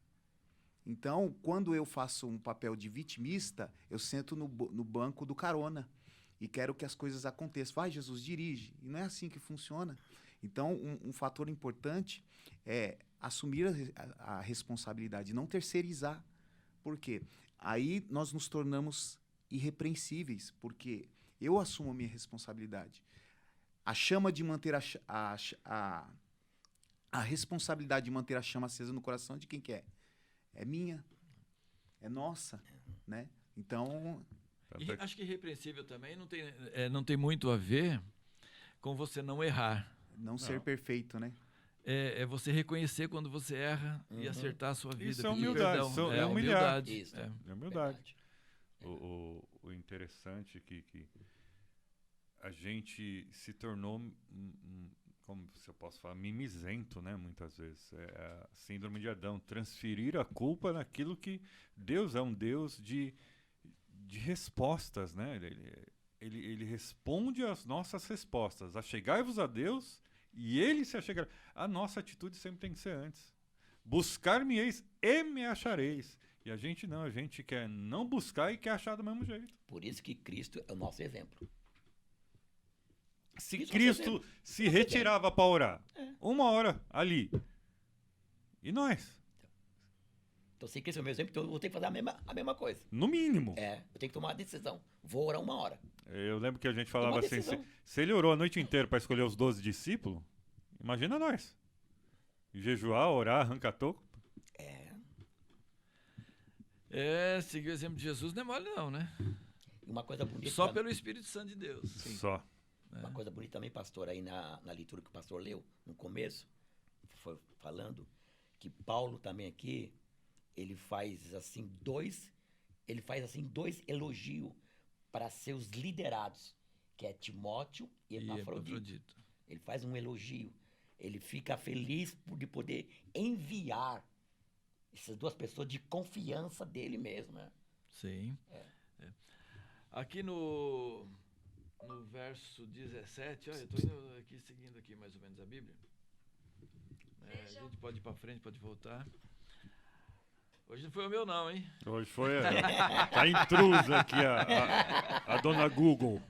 Então, quando eu faço um papel de vitimista, eu sento no banco do carona e quero que as coisas aconteçam. Vai, Jesus, dirige. E não é assim que funciona. Então, um fator importante é assumir a responsabilidade, não terceirizar. Por quê? Aí nós nos tornamos irrepreensíveis, porque eu assumo a minha responsabilidade. A chama de manter a responsabilidade de manter a chama acesa no coração de quem que é? É minha, é nossa, né? Então, E acho que irrepreensível também não tem muito a ver com você não errar. não ser perfeito, né? É você reconhecer quando você erra e acertar a sua vida. Isso é pedir humildade, perdão. isso é É humilhar. humildade. Isso. É. É humildade. Verdade. O interessante é que a gente se tornou, como se eu posso falar, mimizento, né? Muitas vezes. É a síndrome de Adão. Transferir a culpa naquilo que Deus é um Deus de respostas, né? Ele responde às nossas respostas. Achegai-vos a Deus e Ele se achegará. A nossa atitude sempre tem que ser antes. Buscar-me-eis e me achareis. E a gente não, a gente quer não buscar e quer achar do mesmo jeito. Por isso que Cristo é o nosso exemplo. Se Isso Cristo você- se retirava para orar, É. 1 hora ali, e nós? Então, se Cristo é o meu exemplo, então eu vou ter que fazer a mesma coisa. No mínimo. Eu tenho que tomar uma decisão. Vou orar 1 hora. Eu lembro que a gente falava Uma assim, decisão. se ele orou a noite inteira para escolher os 12 discípulos, imagina nós. Jejuar, orar, arrancar toco. Seguir o exemplo de Jesus não é mole não, né? E uma coisa bonita. Só pelo Espírito Santo de Deus. Só. Uma coisa bonita também, pastor, aí na leitura que o pastor leu no começo, foi falando que Paulo também aqui, ele faz assim dois elogios para seus liderados, que é Timóteo e Epafrodito. Ele faz um elogio. Ele fica feliz de poder enviar essas duas pessoas de confiança dele mesmo, né? Sim. É. Aqui no verso 17, olha, eu estou indo aqui, seguindo aqui mais ou menos a Bíblia. A gente pode ir para frente, pode voltar. Hoje não foi o meu não, hein? Hoje foi a intrusa aqui, a dona Google.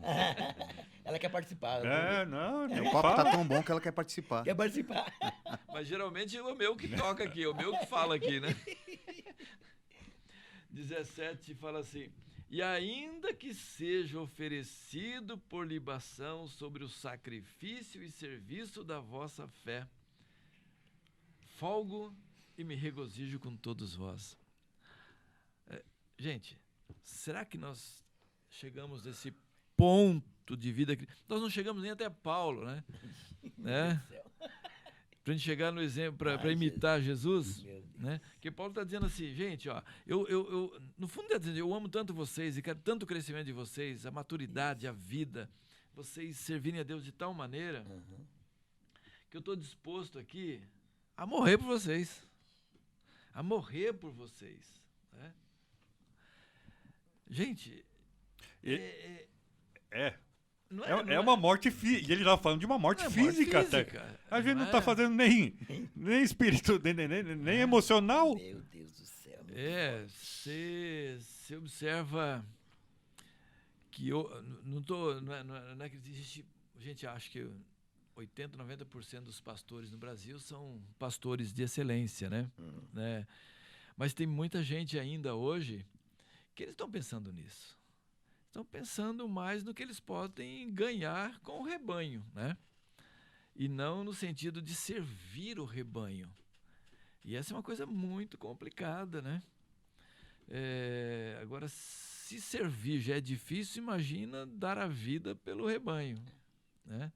Ela quer participar. Não O papo tá tão bom que ela quer participar. Quer participar. Mas geralmente é o meu que toca aqui, é o meu que fala aqui, né? 17 fala assim: e ainda que seja oferecido por libação sobre o sacrifício e serviço da vossa fé, folgo e me regozijo com todos vós. Gente, será que nós chegamos nesse ponto de vida? Nós não chegamos nem até Paulo, né? Para a gente chegar no exemplo, para imitar Jesus, né? Porque Paulo está dizendo assim, gente, ó, eu no fundo está dizendo, eu amo tanto vocês e quero tanto o crescimento de vocês, a maturidade, a vida, vocês servirem a Deus de tal maneira que eu estou disposto aqui a morrer por vocês, né? Gente, não é uma morte física. E ele estava falando de uma morte física até. A gente não está fazendo nem espírito, nem emocional. Meu Deus do céu. Você observa que não é que existe, gente, acho que 80%, 90% dos pastores no Brasil são pastores de excelência, né? Mas tem muita gente ainda hoje que eles estão pensando nisso. Estão pensando mais no que eles podem ganhar com o rebanho, né? E não no sentido de servir o rebanho. E essa é uma coisa muito complicada, né? Agora, se servir já é difícil, imagina dar a vida pelo rebanho, né?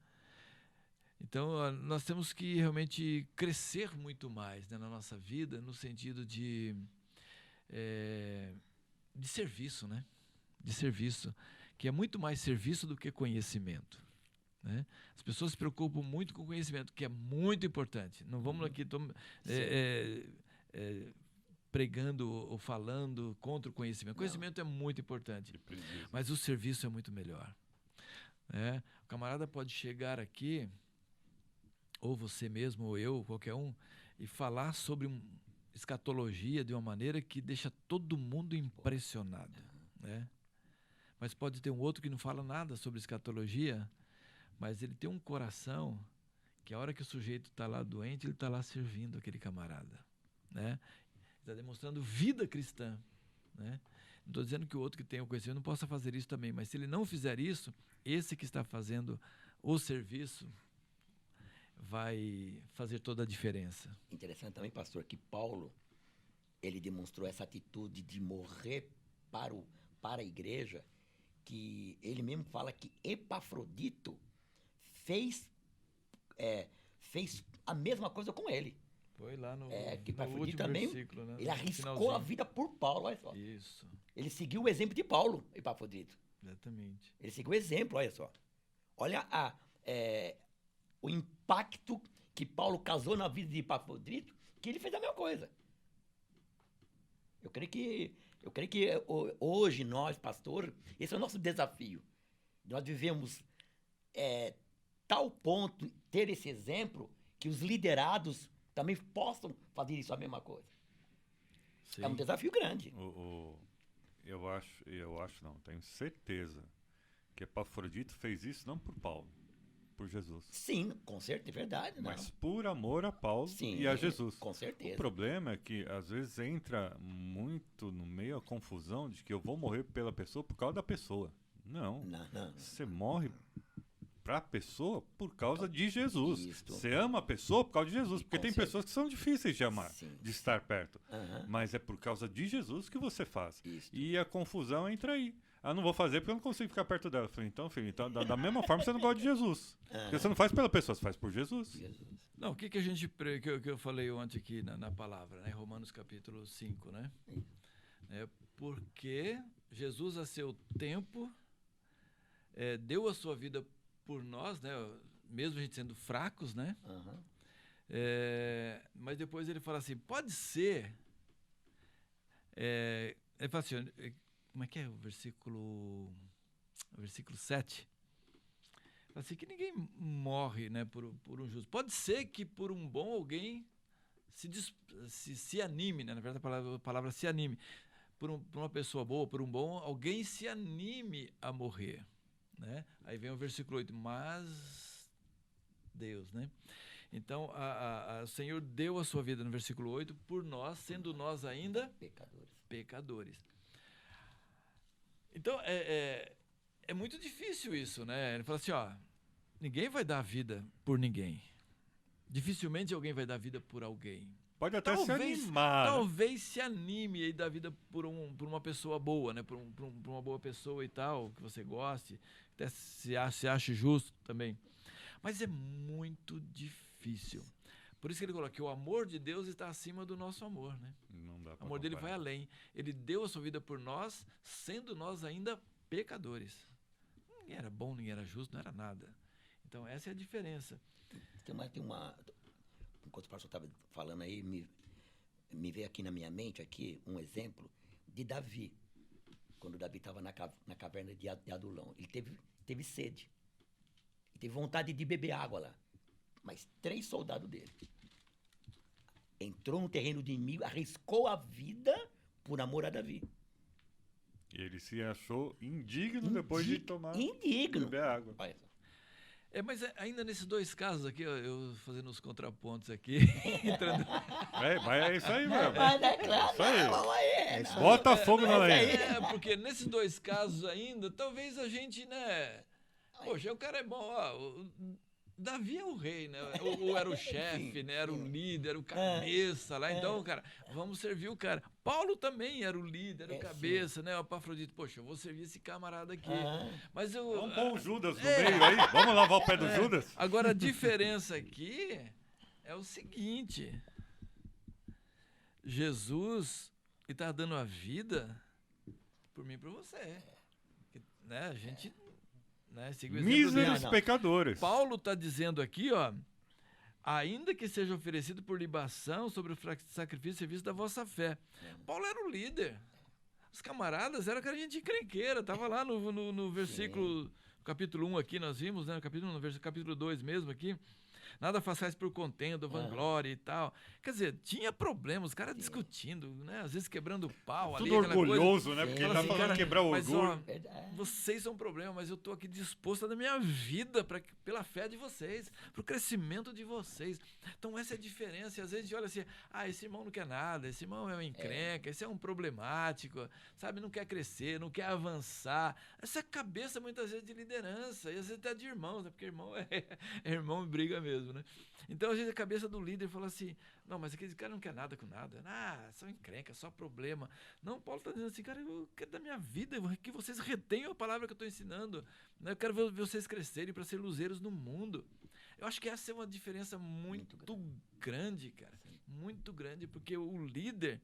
Então, nós temos que realmente crescer muito mais, né, na nossa vida, no sentido de serviço, né? De serviço, que é muito mais serviço do que conhecimento, né? As pessoas se preocupam muito com o conhecimento, que é muito importante. Não vamos aqui pregando ou falando contra o conhecimento. O conhecimento é muito importante, mas o serviço é muito melhor, né? O camarada pode chegar aqui, ou você mesmo, ou eu, qualquer um, e falar sobre escatologia de uma maneira que deixa todo mundo impressionado, né? Mas pode ter um outro que não fala nada sobre escatologia, mas ele tem um coração que a hora que o sujeito está lá doente, ele está lá servindo aquele camarada, né? Está demonstrando vida cristã, né? Não estou dizendo que o outro que tem o conhecimento não possa fazer isso também, mas se ele não fizer isso, esse que está fazendo o serviço vai fazer toda a diferença. Interessante também, pastor, que Paulo, ele demonstrou essa atitude de morrer para a igreja, que ele mesmo fala que Epafrodito fez a mesma coisa com ele. Foi lá no, que no Epafrodito último também, versículo, né? ele arriscou Finalzinho. a vida por Paulo, olha só. Isso, Ele seguiu o exemplo de Paulo, Epafrodito. exatamente. Ele seguiu o exemplo, olha só. Olha o impacto que Paulo causou na vida de Epafrodito, que ele fez a mesma coisa. Eu creio que hoje nós, pastor, esse é o nosso desafio. Nós vivemos tal ponto, ter esse exemplo, que os liderados também possam fazer isso a mesma coisa. Sim. É um desafio grande. Eu acho não, tenho certeza que Epafrodito fez isso não por Paulo, por Jesus. Sim, com certeza, é verdade. Não. Mas por amor a Paulo Sim, e a Jesus. com certeza. O problema é que às vezes entra muito no meio a confusão de que eu vou morrer pela pessoa por causa da pessoa. Não. Não. Você morre pra pessoa por causa de Jesus. Isto. Você ama a pessoa por causa de Jesus. Porque Com tem certeza. pessoas que são difíceis de amar, Sim. de estar perto. Aham. Mas é por causa de Jesus que você faz. Isto. E a confusão entra aí. Ah, não vou fazer porque eu não consigo ficar perto dela. Eu falei, então, filho, da mesma forma você não gosta de Jesus. Porque você não faz pela pessoa, você faz por Jesus. Jesus. Não, o que a gente que eu falei ontem aqui na palavra, né? Romanos capítulo 5, né? Porque Jesus a seu tempo deu a sua vida por nós, né? Mesmo a gente sendo fracos, né? Aham. Mas depois ele fala assim, pode ser... ele fala assim, como é que é o versículo 7? Fala assim, que ninguém morre, né, por um justo. Pode ser que por um bom alguém se anime, né? Na verdade a palavra se anime. Por uma pessoa boa, por um bom, alguém se anime a morrer, né? Aí vem o versículo 8, mas Deus, né? Então, o Senhor deu a sua vida no versículo 8 por nós, sendo nós ainda pecadores. Então, é muito difícil isso, né? Ele fala assim, ó, ninguém vai dar a vida por ninguém. Dificilmente alguém vai dar a vida por alguém. Pode até se animar. Talvez se anime e dar vida por uma pessoa boa, né? Por uma boa pessoa e tal, que você goste, até se ache justo também. Mas é muito difícil. Por isso que ele coloca que o amor de Deus está acima do nosso amor, né? Não dá O pra amor dele comparar. vai além. Ele deu a sua vida por nós, sendo nós ainda pecadores. Ninguém era bom, ninguém era justo, não era nada. Então essa é a diferença. Enquanto o pastor estava falando aí, me veio aqui na minha mente um exemplo de Davi. Quando Davi estava na caverna de Adulão. Ele teve sede. Ele teve vontade de beber água lá. Mas 3 soldados dele entrou no terreno do inimigo, arriscou a vida por amor a Davi. E ele se achou indigno depois de tomar Indigno. beber água. Olha só. Mas ainda nesses 2 casos aqui, ó, eu fazendo os contrapontos aqui, entrando... É isso aí, meu. Mas é claro, Isso aí. vamos aí. Não. Bota fogo na lenha. Porque nesses 2 casos ainda, talvez a gente, né... Poxa, o cara é bom, ó, Davi é o rei, né? Ou era o chefe, né? Era o líder, era o cabeça lá. Então, cara, vamos servir o cara. Paulo também era o líder, era o cabeça, né? O Epafrodito, poxa, eu vou servir esse camarada aqui. Mas eu... Vamos pôr o Judas no meio aí. Vamos lavar o pé do Judas? Agora, a diferença aqui é o seguinte. Jesus está dando a vida por mim e por você. Né? A gente... Né? Míseros pecadores. Paulo está dizendo aqui, ó, ainda que seja oferecido por libação sobre o sacrifício e serviço da vossa fé. Paulo era o líder. Os camaradas eram aquela gente encrenqueira. Estava lá no versículo, capítulo 1 aqui, nós vimos, né? No capítulo 2 mesmo aqui. Nada façais por contenda, vanglória e tal. Quer dizer, tinha problemas, os caras discutindo, né? Às vezes quebrando pau ali. Tudo orgulhoso, coisa. né? Porque ele tá falando quebrar o mas, orgulho. Ó, vocês são um problema, mas eu tô aqui disposto a dar minha vida pela fé de vocês, pro crescimento de vocês. Então essa é a diferença. E às vezes a gente olha assim, esse irmão não quer nada, esse irmão é um encrenca, esse é um problemático, sabe? Não quer crescer, não quer avançar. Essa é a cabeça muitas vezes de liderança, e às vezes até de irmãos, né? Porque irmão é irmão e briga mesmo. Né? Então, às vezes, a cabeça do líder fala assim, não, mas aquele cara não quer nada com nada. Só encrenca, só problema. Não, Paulo está dizendo assim, cara, eu quero da minha vida que vocês retenham a palavra que eu estou ensinando. Né? Eu quero ver vocês crescerem para ser luzeiros no mundo. Eu acho que essa é uma diferença muito grande, cara. Muito grande, porque o líder,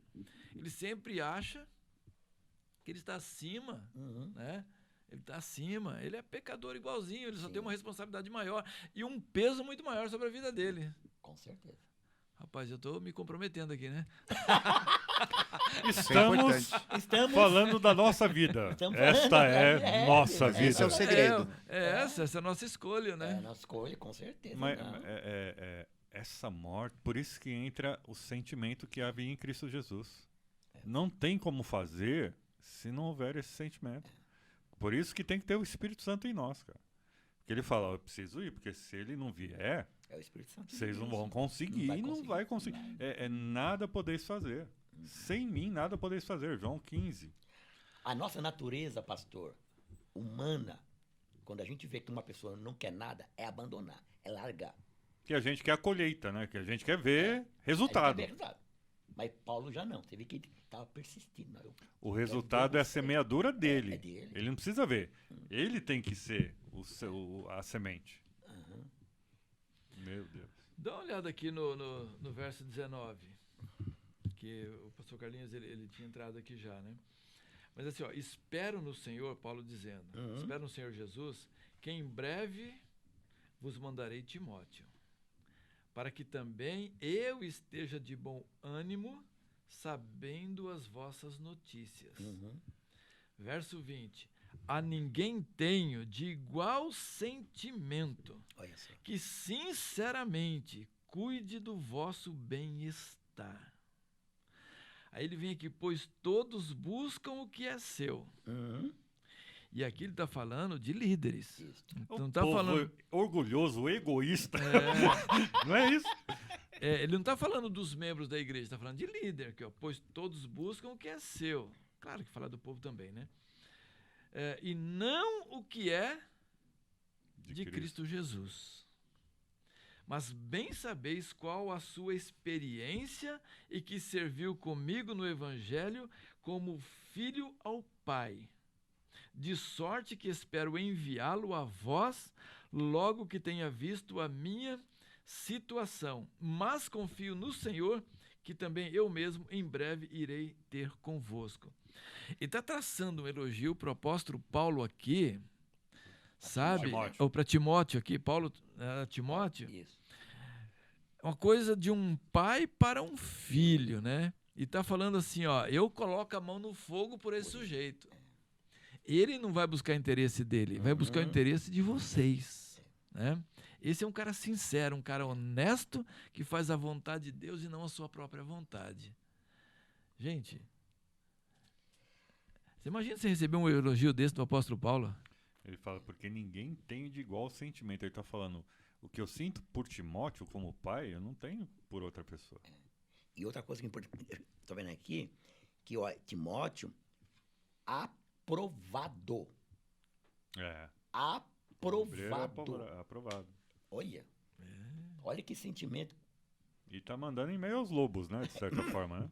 ele sempre acha que ele está acima, né? Ele está acima, ele é pecador igualzinho, ele só tem uma responsabilidade maior e um peso muito maior sobre a vida dele. Com certeza. Rapaz, eu estou me comprometendo aqui, né? Estamos falando da nossa vida. Esta é nossa vida. Esse é o segredo. Essa é a nossa escolha, né? É a nossa escolha, com certeza. Mas essa morte, por isso que entra o sentimento que havia em Cristo Jesus. Não tem como fazer se não houver esse sentimento. Por isso que tem que ter o Espírito Santo em nós, cara. Porque ele fala, eu preciso ir, porque se ele não vier, é o Espírito Santo vocês não vão conseguir, não vai conseguir. Nada podeis fazer. Sem mim, nada podeis fazer. João 15. A nossa natureza, pastor, humana, quando a gente vê que uma pessoa não quer nada, é abandonar, é largar. Que a gente quer a colheita, né? Que a gente quer ver resultado. Mas Paulo já não. Você vê que ele estava persistindo. O resultado é a semeadura dele. É dele. Ele não precisa ver. Ele tem que ser a semente. Meu Deus. Dá uma olhada aqui no verso 19. Que o pastor Carlinhos ele tinha entrado aqui já, né? Mas assim, ó, espero no Senhor, Paulo dizendo, espero no Senhor Jesus, que em breve vos mandarei Timóteo, para que também eu esteja de bom ânimo, sabendo as vossas notícias. Verso 20. A ninguém tenho de igual sentimento, que sinceramente cuide do vosso bem-estar. Aí ele vem aqui, pois todos buscam o que é seu. E aqui ele está falando de líderes. Não está falando orgulhoso, egoísta. Não é isso? Ele não está falando dos membros da igreja, está falando de líder, aqui, ó, pois todos buscam o que é seu. Claro que fala do povo também, né? E não o que é de Cristo Jesus. Mas bem sabeis qual a sua experiência e que serviu comigo no Evangelho como filho ao Pai. De sorte que espero enviá-lo a vós logo que tenha visto a minha situação. Mas confio no Senhor, que também eu mesmo em breve irei ter convosco. E está traçando um elogio para o apóstolo Paulo aqui, sabe? Ou para Timóteo aqui, Paulo, Timóteo. Isso. Uma coisa de um pai para um filho, né? E está falando assim, ó, eu coloco a mão no fogo por esse sujeito. Ele não vai buscar interesse dele, vai buscar o interesse de vocês, né? Esse é um cara sincero, um cara honesto, que faz a vontade de Deus e não a sua própria vontade. Gente, você imagina você receber um elogio desse do apóstolo Paulo? Ele fala, porque ninguém tem de igual sentimento. Ele está falando, o que eu sinto por Timóteo como pai, eu não tenho por outra pessoa. E outra coisa que é importante, estou vendo aqui, que ó, Timóteo, aprovado. É. Aprovado. Aprovado. Olha. Olha que sentimento. E tá mandando em meio aos lobos, né? De certa forma, né?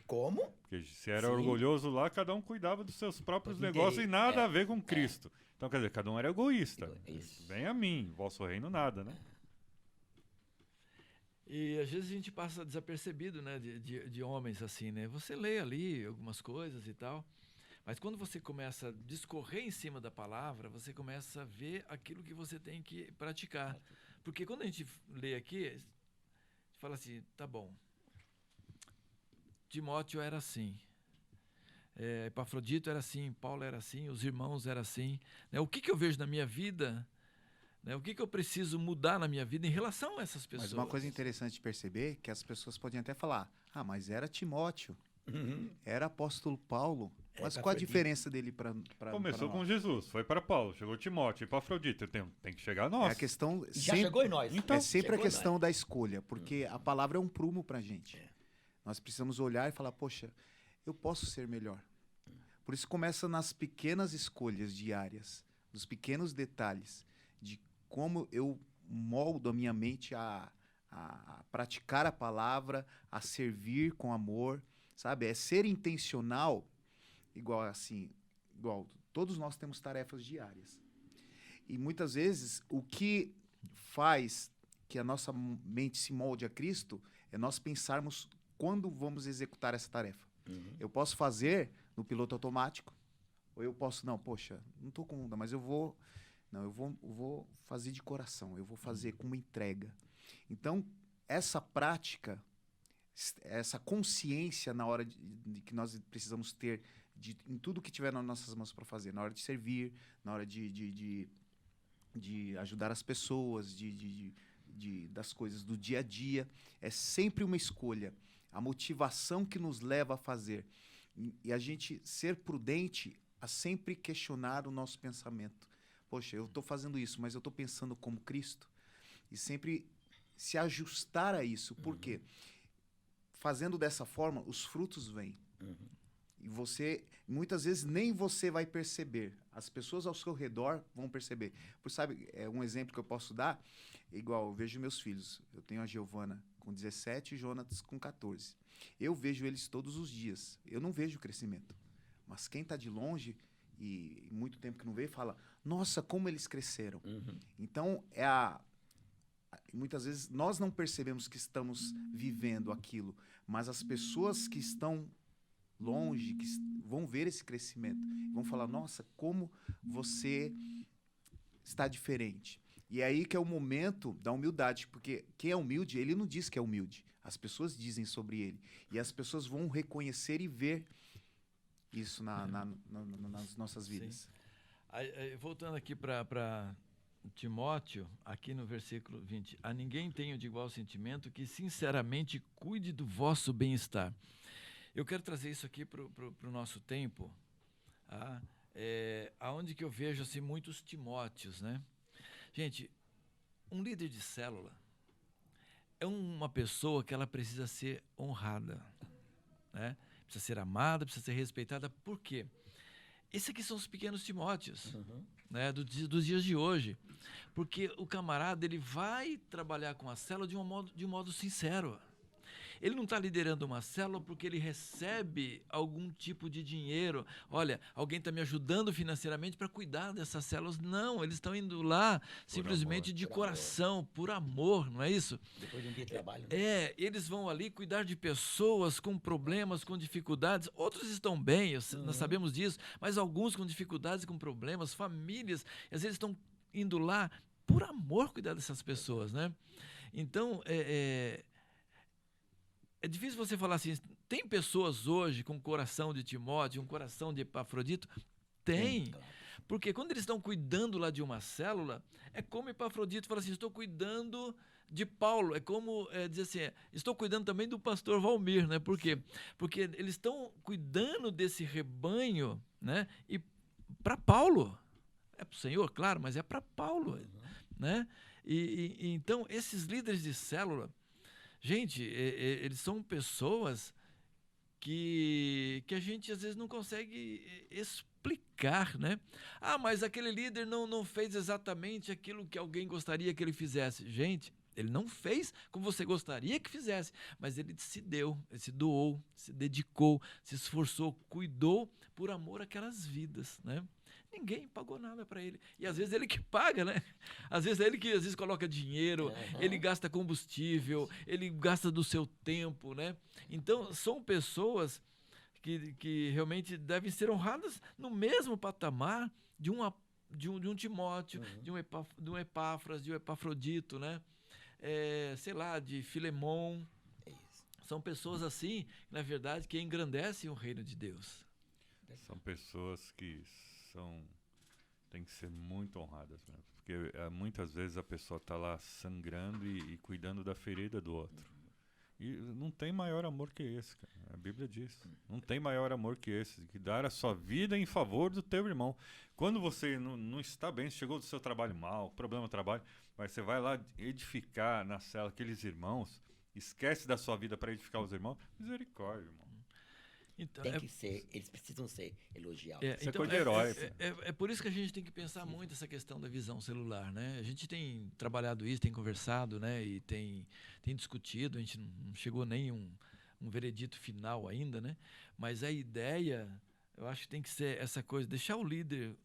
Como? Porque se era Sim. orgulhoso lá, cada um cuidava dos seus próprios Dos negócios e interesses, nada a ver com Cristo. Então, quer dizer, cada um era egoísta. Isso. Vem a mim, vosso reino nada, né? E às vezes a gente passa desapercebido, né, de homens assim, né? Você lê ali algumas coisas e tal, mas quando você começa a discorrer em cima da palavra, você começa a ver aquilo que você tem que praticar. Porque quando a gente lê aqui, a gente fala assim, tá bom, Timóteo era assim, Epafrodito era assim, Paulo era assim, os irmãos eram assim, né? O que eu vejo na minha vida, né? O que eu preciso mudar na minha vida em relação a essas pessoas? Mas uma coisa interessante de perceber é que as pessoas podem até falar, mas era Timóteo, era apóstolo Paulo. Mas qual a diferença dele para Começou com Jesus, foi para Paulo, chegou Timóteo, Epafrodito, tem que chegar a nós. É a questão Já chegou em nós. Então, é sempre a Chegou em questão nós. da escolha, porque a palavra é um prumo para a gente. Nós precisamos olhar e falar, poxa, eu posso ser melhor. Por isso começa nas pequenas escolhas diárias, nos pequenos detalhes, de como eu moldo a minha mente a praticar a palavra, a servir com amor, sabe? É ser intencional, igual todos nós temos tarefas diárias. E muitas vezes o que faz que a nossa mente se molde a Cristo é nós pensarmos quando vamos executar essa tarefa. Eu posso fazer no piloto automático, ou eu posso, não estou com onda, mas eu vou fazer de coração, eu vou fazer com uma entrega. Então, essa prática, essa consciência na hora de que nós precisamos ter em tudo que tiver nas nossas mãos para fazer, na hora de servir, na hora de ajudar as pessoas, das coisas do dia a dia, é sempre uma escolha. A motivação que nos leva a fazer. E a gente ser prudente a sempre questionar o nosso pensamento. Poxa, eu estou fazendo isso, mas eu estou pensando como Cristo? E sempre se ajustar a isso. Por quê? Fazendo dessa forma, os frutos vêm. E muitas vezes, nem você vai perceber. As pessoas ao seu redor vão perceber. Sabe, um exemplo que eu posso dar, igual eu vejo meus filhos. Eu tenho a Giovana com 17 e o Jonas com 14. Eu vejo eles todos os dias. Eu não vejo crescimento. Mas quem está de longe e muito tempo que não veio, fala, nossa, como eles cresceram. Então, muitas vezes nós não percebemos que estamos vivendo aquilo, mas as pessoas que estão longe, que vão ver esse crescimento, vão falar, nossa, como você está diferente. E é aí que é o momento da humildade, porque quem é humilde, ele não diz que é humilde. As pessoas dizem sobre ele. E as pessoas vão reconhecer e ver isso nas nossas vidas. Voltando aqui para Timóteo, aqui no versículo 20. A ninguém tenho de igual sentimento que sinceramente cuide do vosso bem-estar. Eu quero trazer isso aqui para o nosso tempo, aonde que eu vejo assim, muitos Timóteos, né? Gente, um líder de célula é uma pessoa que ela precisa ser honrada, né? Precisa ser amada, precisa ser respeitada. Por quê? Esses aqui são os pequenos Timóteos, né, dos dias de hoje. Porque o camarada ele vai trabalhar com a célula de um modo sincero. Ele não está liderando uma célula porque ele recebe algum tipo de dinheiro. Olha, alguém está me ajudando financeiramente para cuidar dessas células. Não, eles estão indo lá simplesmente de coração, por amor, não é isso? Depois de um dia de trabalho. Eles vão ali cuidar de pessoas com problemas, com dificuldades. Outros estão bem, nós sabemos disso, mas alguns com dificuldades, com problemas, famílias, às vezes estão indo lá por amor cuidar dessas pessoas, né? Então, é difícil você falar assim, tem pessoas hoje com o coração de Timóteo, um coração de Epafrodito? Tem. Porque quando eles estão cuidando lá de uma célula, é como Epafrodito fala assim, estou cuidando de Paulo. É como dizer assim, estou cuidando também do pastor Valmir, né? Por quê? Porque eles estão cuidando desse rebanho, né? E para Paulo. É para o Senhor, claro, mas é para Paulo, né? E então, esses líderes de célula, gente, eles são pessoas que a gente às vezes não consegue explicar, né? Ah, mas aquele líder não fez exatamente aquilo que alguém gostaria que ele fizesse. Gente, ele não fez como você gostaria que fizesse, mas ele se deu, ele se doou, se dedicou, se esforçou, cuidou por amor àquelas vidas, né? Ninguém pagou nada para ele. E às vezes ele que paga, né? Às vezes é ele que coloca dinheiro, ele gasta combustível, ele gasta do seu tempo, né? Então, são pessoas que realmente devem ser honradas no mesmo patamar de um Timóteo, de um Epáfras, de um Epafrodito, né? Sei lá, de Filemon. São pessoas assim, na verdade, que engrandecem o reino de Deus. São pessoas que tem que ser muito honradas mesmo, porque muitas vezes a pessoa está lá sangrando e cuidando da ferida do outro. E não tem maior amor que esse, cara. A Bíblia diz. Não tem maior amor que esse, que dar a sua vida em favor do teu irmão. Quando você não está bem, chegou do seu trabalho mal, problema no trabalho, mas você vai lá edificar na cela aqueles irmãos, esquece da sua vida para edificar os irmãos, misericórdia, irmão. Então, Tem que ser, eles precisam ser elogiados. Isso é coisa de herói. É por isso que a gente tem que pensar muito essa questão da visão celular, né? A gente tem trabalhado isso, tem conversado, né? E tem discutido, a gente não chegou nem um veredito final ainda, né? Mas a ideia, eu acho que tem que ser essa coisa, deixar o líder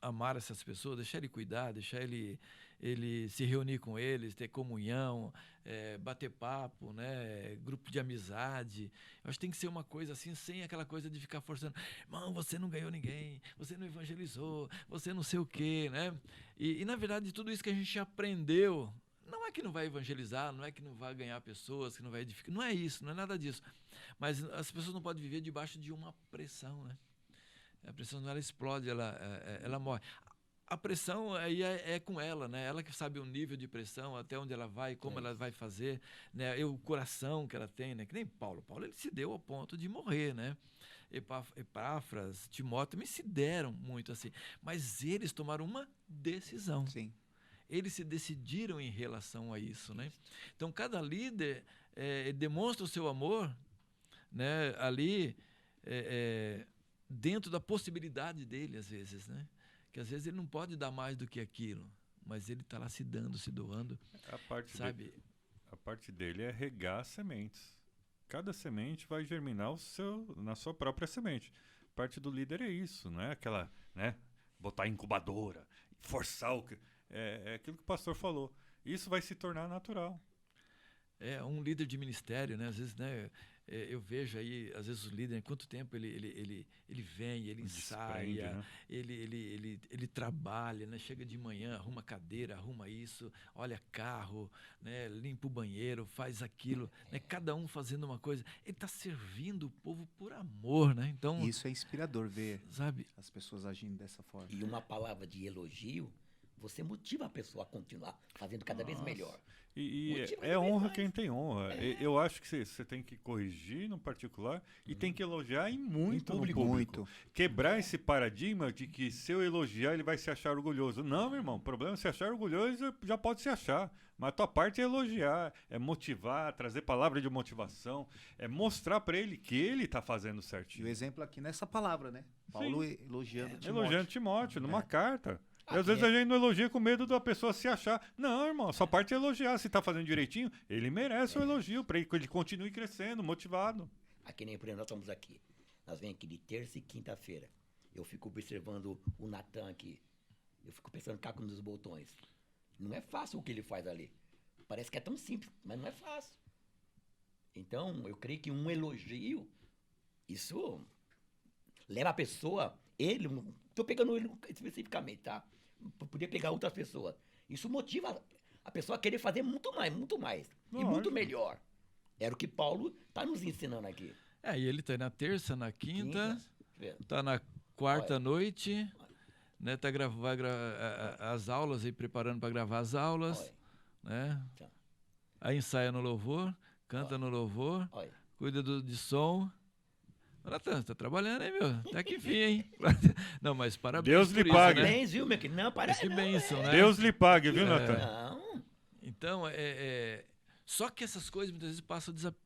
amar essas pessoas, deixar ele cuidar, deixar ele se reunir com eles, ter comunhão, bater papo, né? Grupo de amizade. Eu acho que tem que ser uma coisa assim, sem aquela coisa de ficar forçando. Irmão, você não ganhou ninguém, você não evangelizou, você não sei o quê, né? E na verdade, tudo isso que a gente aprendeu, não é que não vai evangelizar, não é que não vai ganhar pessoas, que não vai edificar. Não é isso, não é nada disso. Mas as pessoas não podem viver debaixo de uma pressão, né? A pressão, ela explode, ela morre. A pressão aí é com ela, né? Ela que sabe o nível de pressão, até onde ela vai, como ela vai fazer, né? O coração que ela tem, né? Que nem Paulo. Paulo, ele se deu ao ponto de morrer, né? Epáfras, Timóteo também se deram muito assim. Mas eles tomaram uma decisão. Sim. Eles se decidiram em relação a isso, né? Então, cada líder demonstra o seu amor, né? Ali, dentro da possibilidade dele, às vezes, né? Que às vezes ele não pode dar mais do que aquilo, mas ele está lá se dando, se doando. A parte dele é regar sementes. Cada semente vai germinar na sua própria semente. A parte do líder é isso, não é aquela, né? Botar incubadora, forçar é aquilo que o pastor falou. Isso vai se tornar natural. Um líder de ministério, né? Às vezes, né? Eu vejo aí, às vezes, o líder, em quanto tempo ele vem, ele ensaia, né? ele trabalha, né? Chega de manhã, arruma cadeira, arruma isso, olha carro, né? Limpa o banheiro, faz aquilo, né? Cada um fazendo uma coisa. Ele está servindo o povo por amor, né? Então, isso é inspirador ver, sabe, as pessoas agindo dessa forma. E uma palavra de elogio, você motiva a pessoa a continuar fazendo cada vez melhor. E é honra quem tem honra. Eu acho que você tem que corrigir no particular e tem que elogiar muito no público. Muito. Quebrar esse paradigma de que se eu elogiar ele vai se achar orgulhoso. Não, meu irmão, o problema é se achar orgulhoso, já pode se achar. Mas a tua parte é elogiar, é motivar, trazer palavra de motivação, é mostrar para ele que ele está fazendo E certinho. o exemplo aqui nessa palavra, né? Paulo elogiando Timóteo. Elogiando Timóteo, numa carta. E às vezes a gente não elogia com medo da pessoa se achar. Não, irmão, sua parte é elogiar. Se tá fazendo direitinho, ele merece o elogio para que ele continue crescendo, motivado. Aqui nem por exemplo, nós estamos aqui. Nós vem aqui de terça e quinta-feira. Eu fico observando o Natan aqui. Eu fico pensando cá com os botões. Não é fácil o que ele faz ali. Parece que é tão simples, mas não é fácil. Então, eu creio que um elogio, isso leva a pessoa, estou pegando ele especificamente, tá? Podia pegar outras pessoas. Isso motiva a pessoa a querer fazer muito mais e muito melhor. Era o que Paulo está nos ensinando aqui. E ele está na terça, na quinta, está na quarta noite, né? Vai as aulas aí, preparando para gravar as aulas, né? Aí ensaia no louvor, canta no louvor, cuida de som. Natan, você tá trabalhando, hein, meu? Até que enfim, hein? Não, mas parabéns. Deus lhe pague. Né? Parabéns, viu, meu? Não, parabéns. Que bênção, né? Deus lhe pague, viu, Natan? Não. Então, Só que essas coisas muitas vezes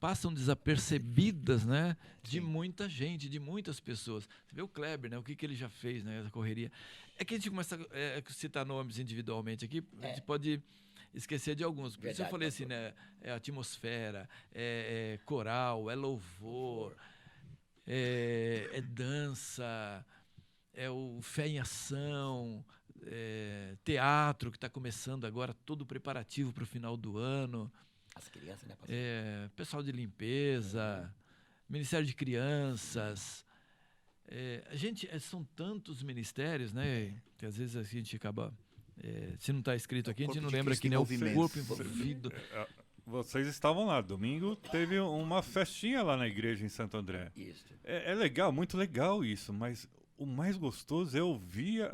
passam desapercebidas, né? De Sim. muita gente, de muitas pessoas. Você vê o Kleber, né? O que ele já fez, né? Essa correria. É que a gente começa a citar nomes individualmente aqui, a gente pode esquecer de alguns. Por isso eu Verdade, falei assim, pastor. né? É atmosfera, é coral, é louvor, é dança, é o fé em ação, teatro que está começando agora, todo preparativo para o final do ano. As crianças, né, pastor? Pessoal de limpeza, Ministério de Crianças. São tantos ministérios, né? Que às vezes a gente acaba. Se não está escrito aqui, a gente corpo não de lembra Cristo que em nem o movimento. corpo envolvido. Vocês estavam lá. Domingo teve uma festinha lá na igreja em Santo André. Isso. É legal, muito legal isso, mas o mais gostoso é ouvir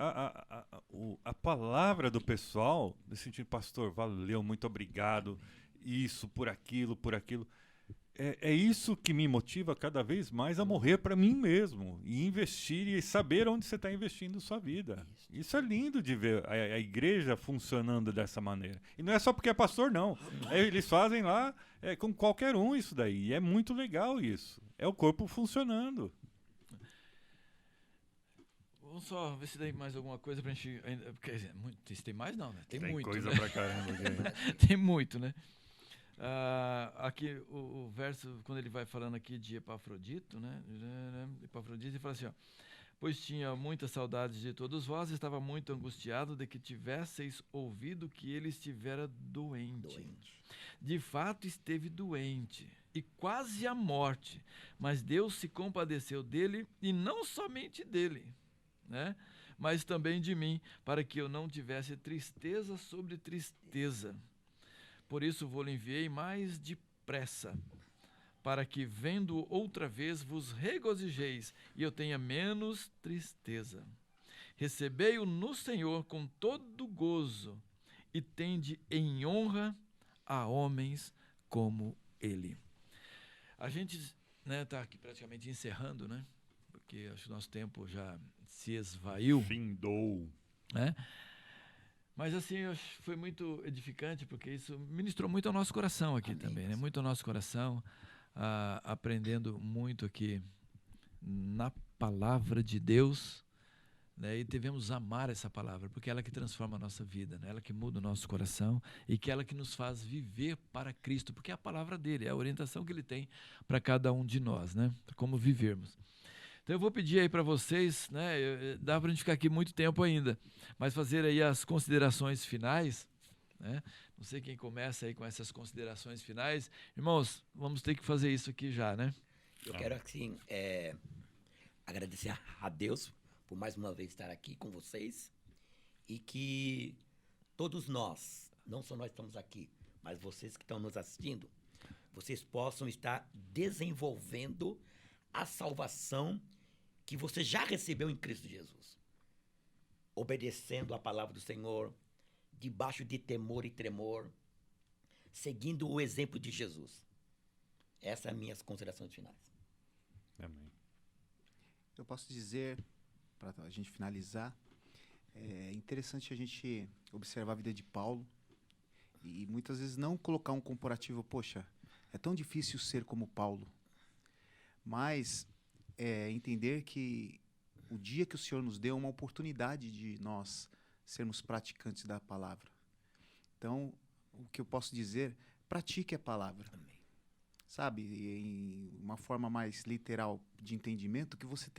a palavra do pessoal, no sentido, pastor, valeu, muito obrigado, isso, por aquilo, por aquilo. É isso que me motiva cada vez mais a morrer para mim mesmo e investir e saber onde você está investindo sua vida. Isso é lindo de ver a igreja funcionando dessa maneira. E não é só porque é pastor, não. Eles fazem lá com qualquer um isso daí. E é muito legal isso. É o corpo funcionando. Vamos só ver se tem mais alguma coisa pra gente. Quer dizer, se tem mais não, né? Tem muito. coisa Né? pra caramba. Tem muito, né? Aqui o verso, quando ele vai falando aqui de Epafrodito, né? Epafrodito, ele fala assim, ó. Pois tinha muitas saudades de todos vós, estava muito angustiado de que tivesseis ouvido que ele estivera doente. De fato esteve doente, e quase à morte, mas Deus se compadeceu dele, e não somente dele, né? Mas também de mim, para que eu não tivesse tristeza sobre tristeza. Por isso vou-lhe enviei mais depressa, para que, vendo outra vez, vos regozijeis, e eu tenha menos tristeza. Recebei-o no Senhor com todo gozo, e tende em honra a homens como ele. A gente está aqui praticamente encerrando, né? Porque acho que o nosso tempo já se esvaiu. Findou. Né? Mas assim, foi muito edificante, porque isso ministrou muito ao nosso coração aqui. Amém. Também, né? Muito ao nosso coração, aprendendo muito aqui na palavra de Deus, né? E devemos amar essa palavra, porque é ela que transforma a nossa vida, né? Ela que muda o nosso coração e que ela que nos faz viver para Cristo, porque é a palavra dele, é a orientação que ele tem para cada um de nós, né? Como vivermos. Então eu vou pedir aí para vocês, né? Dá para a gente ficar aqui muito tempo ainda, mas fazer aí as considerações finais, né? Não sei quem começa aí com essas considerações finais. Irmãos, vamos ter que fazer isso aqui já, né? Eu quero, assim, agradecer a Deus por mais uma vez estar aqui com vocês e que todos nós, não só nós estamos aqui, mas vocês que estão nos assistindo, vocês possam estar desenvolvendo a salvação que você já recebeu em Cristo Jesus. Obedecendo a palavra do Senhor, debaixo de temor e tremor, seguindo o exemplo de Jesus. Essas são as minhas considerações finais. Amém. Eu posso dizer, para a gente finalizar, é interessante a gente observar a vida de Paulo e muitas vezes não colocar um comparativo, poxa, é tão difícil ser como Paulo, mas entender que o dia que o Senhor nos deu uma oportunidade de nós sermos praticantes da palavra. Então, o que eu posso dizer, pratique a palavra. Amém. Sabe, em uma forma mais literal de entendimento, que você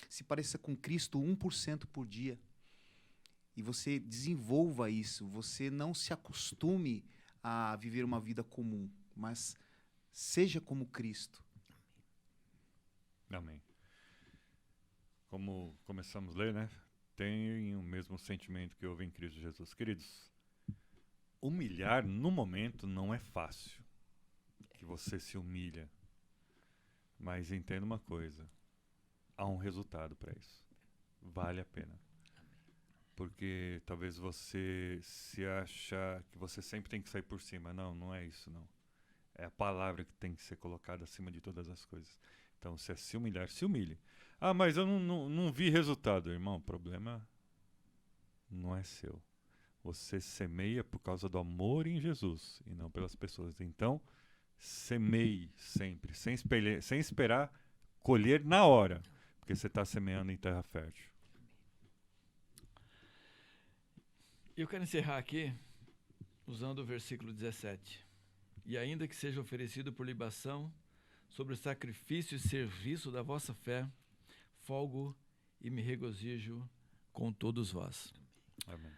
se pareça com Cristo 1% por dia. E você desenvolva isso, você não se acostume a viver uma vida comum, mas seja como Cristo. Amém. Como começamos a ler, né? Tem o mesmo sentimento que houve em Cristo Jesus. Queridos, humilhar no momento não é fácil. Que você se humilha. Mas entenda uma coisa. Há um resultado para isso. Vale a pena. Porque talvez você se acha que você sempre tem que sair por cima. Não, não é isso, não. É a palavra que tem que ser colocada acima de todas as coisas. Então, se é se humilhar, se humilhe. Ah, mas eu não vi resultado, irmão. O problema não é seu. Você semeia por causa do amor em Jesus e não pelas pessoas. Então, semeie sempre, sem esperar colher na hora, porque você está semeando em terra fértil. Eu quero encerrar aqui usando o versículo 17. E ainda que seja oferecido por libação, sobre o sacrifício e serviço da vossa fé, folgo e me regozijo com todos vós. Amém.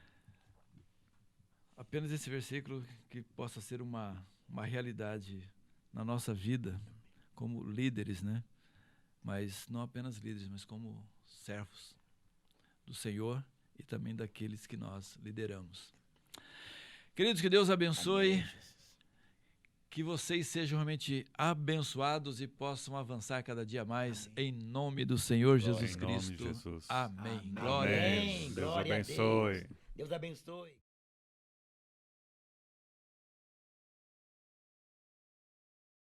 Apenas esse versículo que possa ser uma realidade na nossa vida, como líderes, né? Mas não apenas líderes, mas como servos do Senhor e também daqueles que nós lideramos. Queridos, que Deus abençoe, Amém, Jesus. que vocês sejam realmente abençoados e possam avançar cada dia mais, em nome do Senhor Jesus Em nome de Cristo. Jesus. Amém. Amém. Glória a Deus. Amém. Deus Glória a abençoe. Deus abençoe.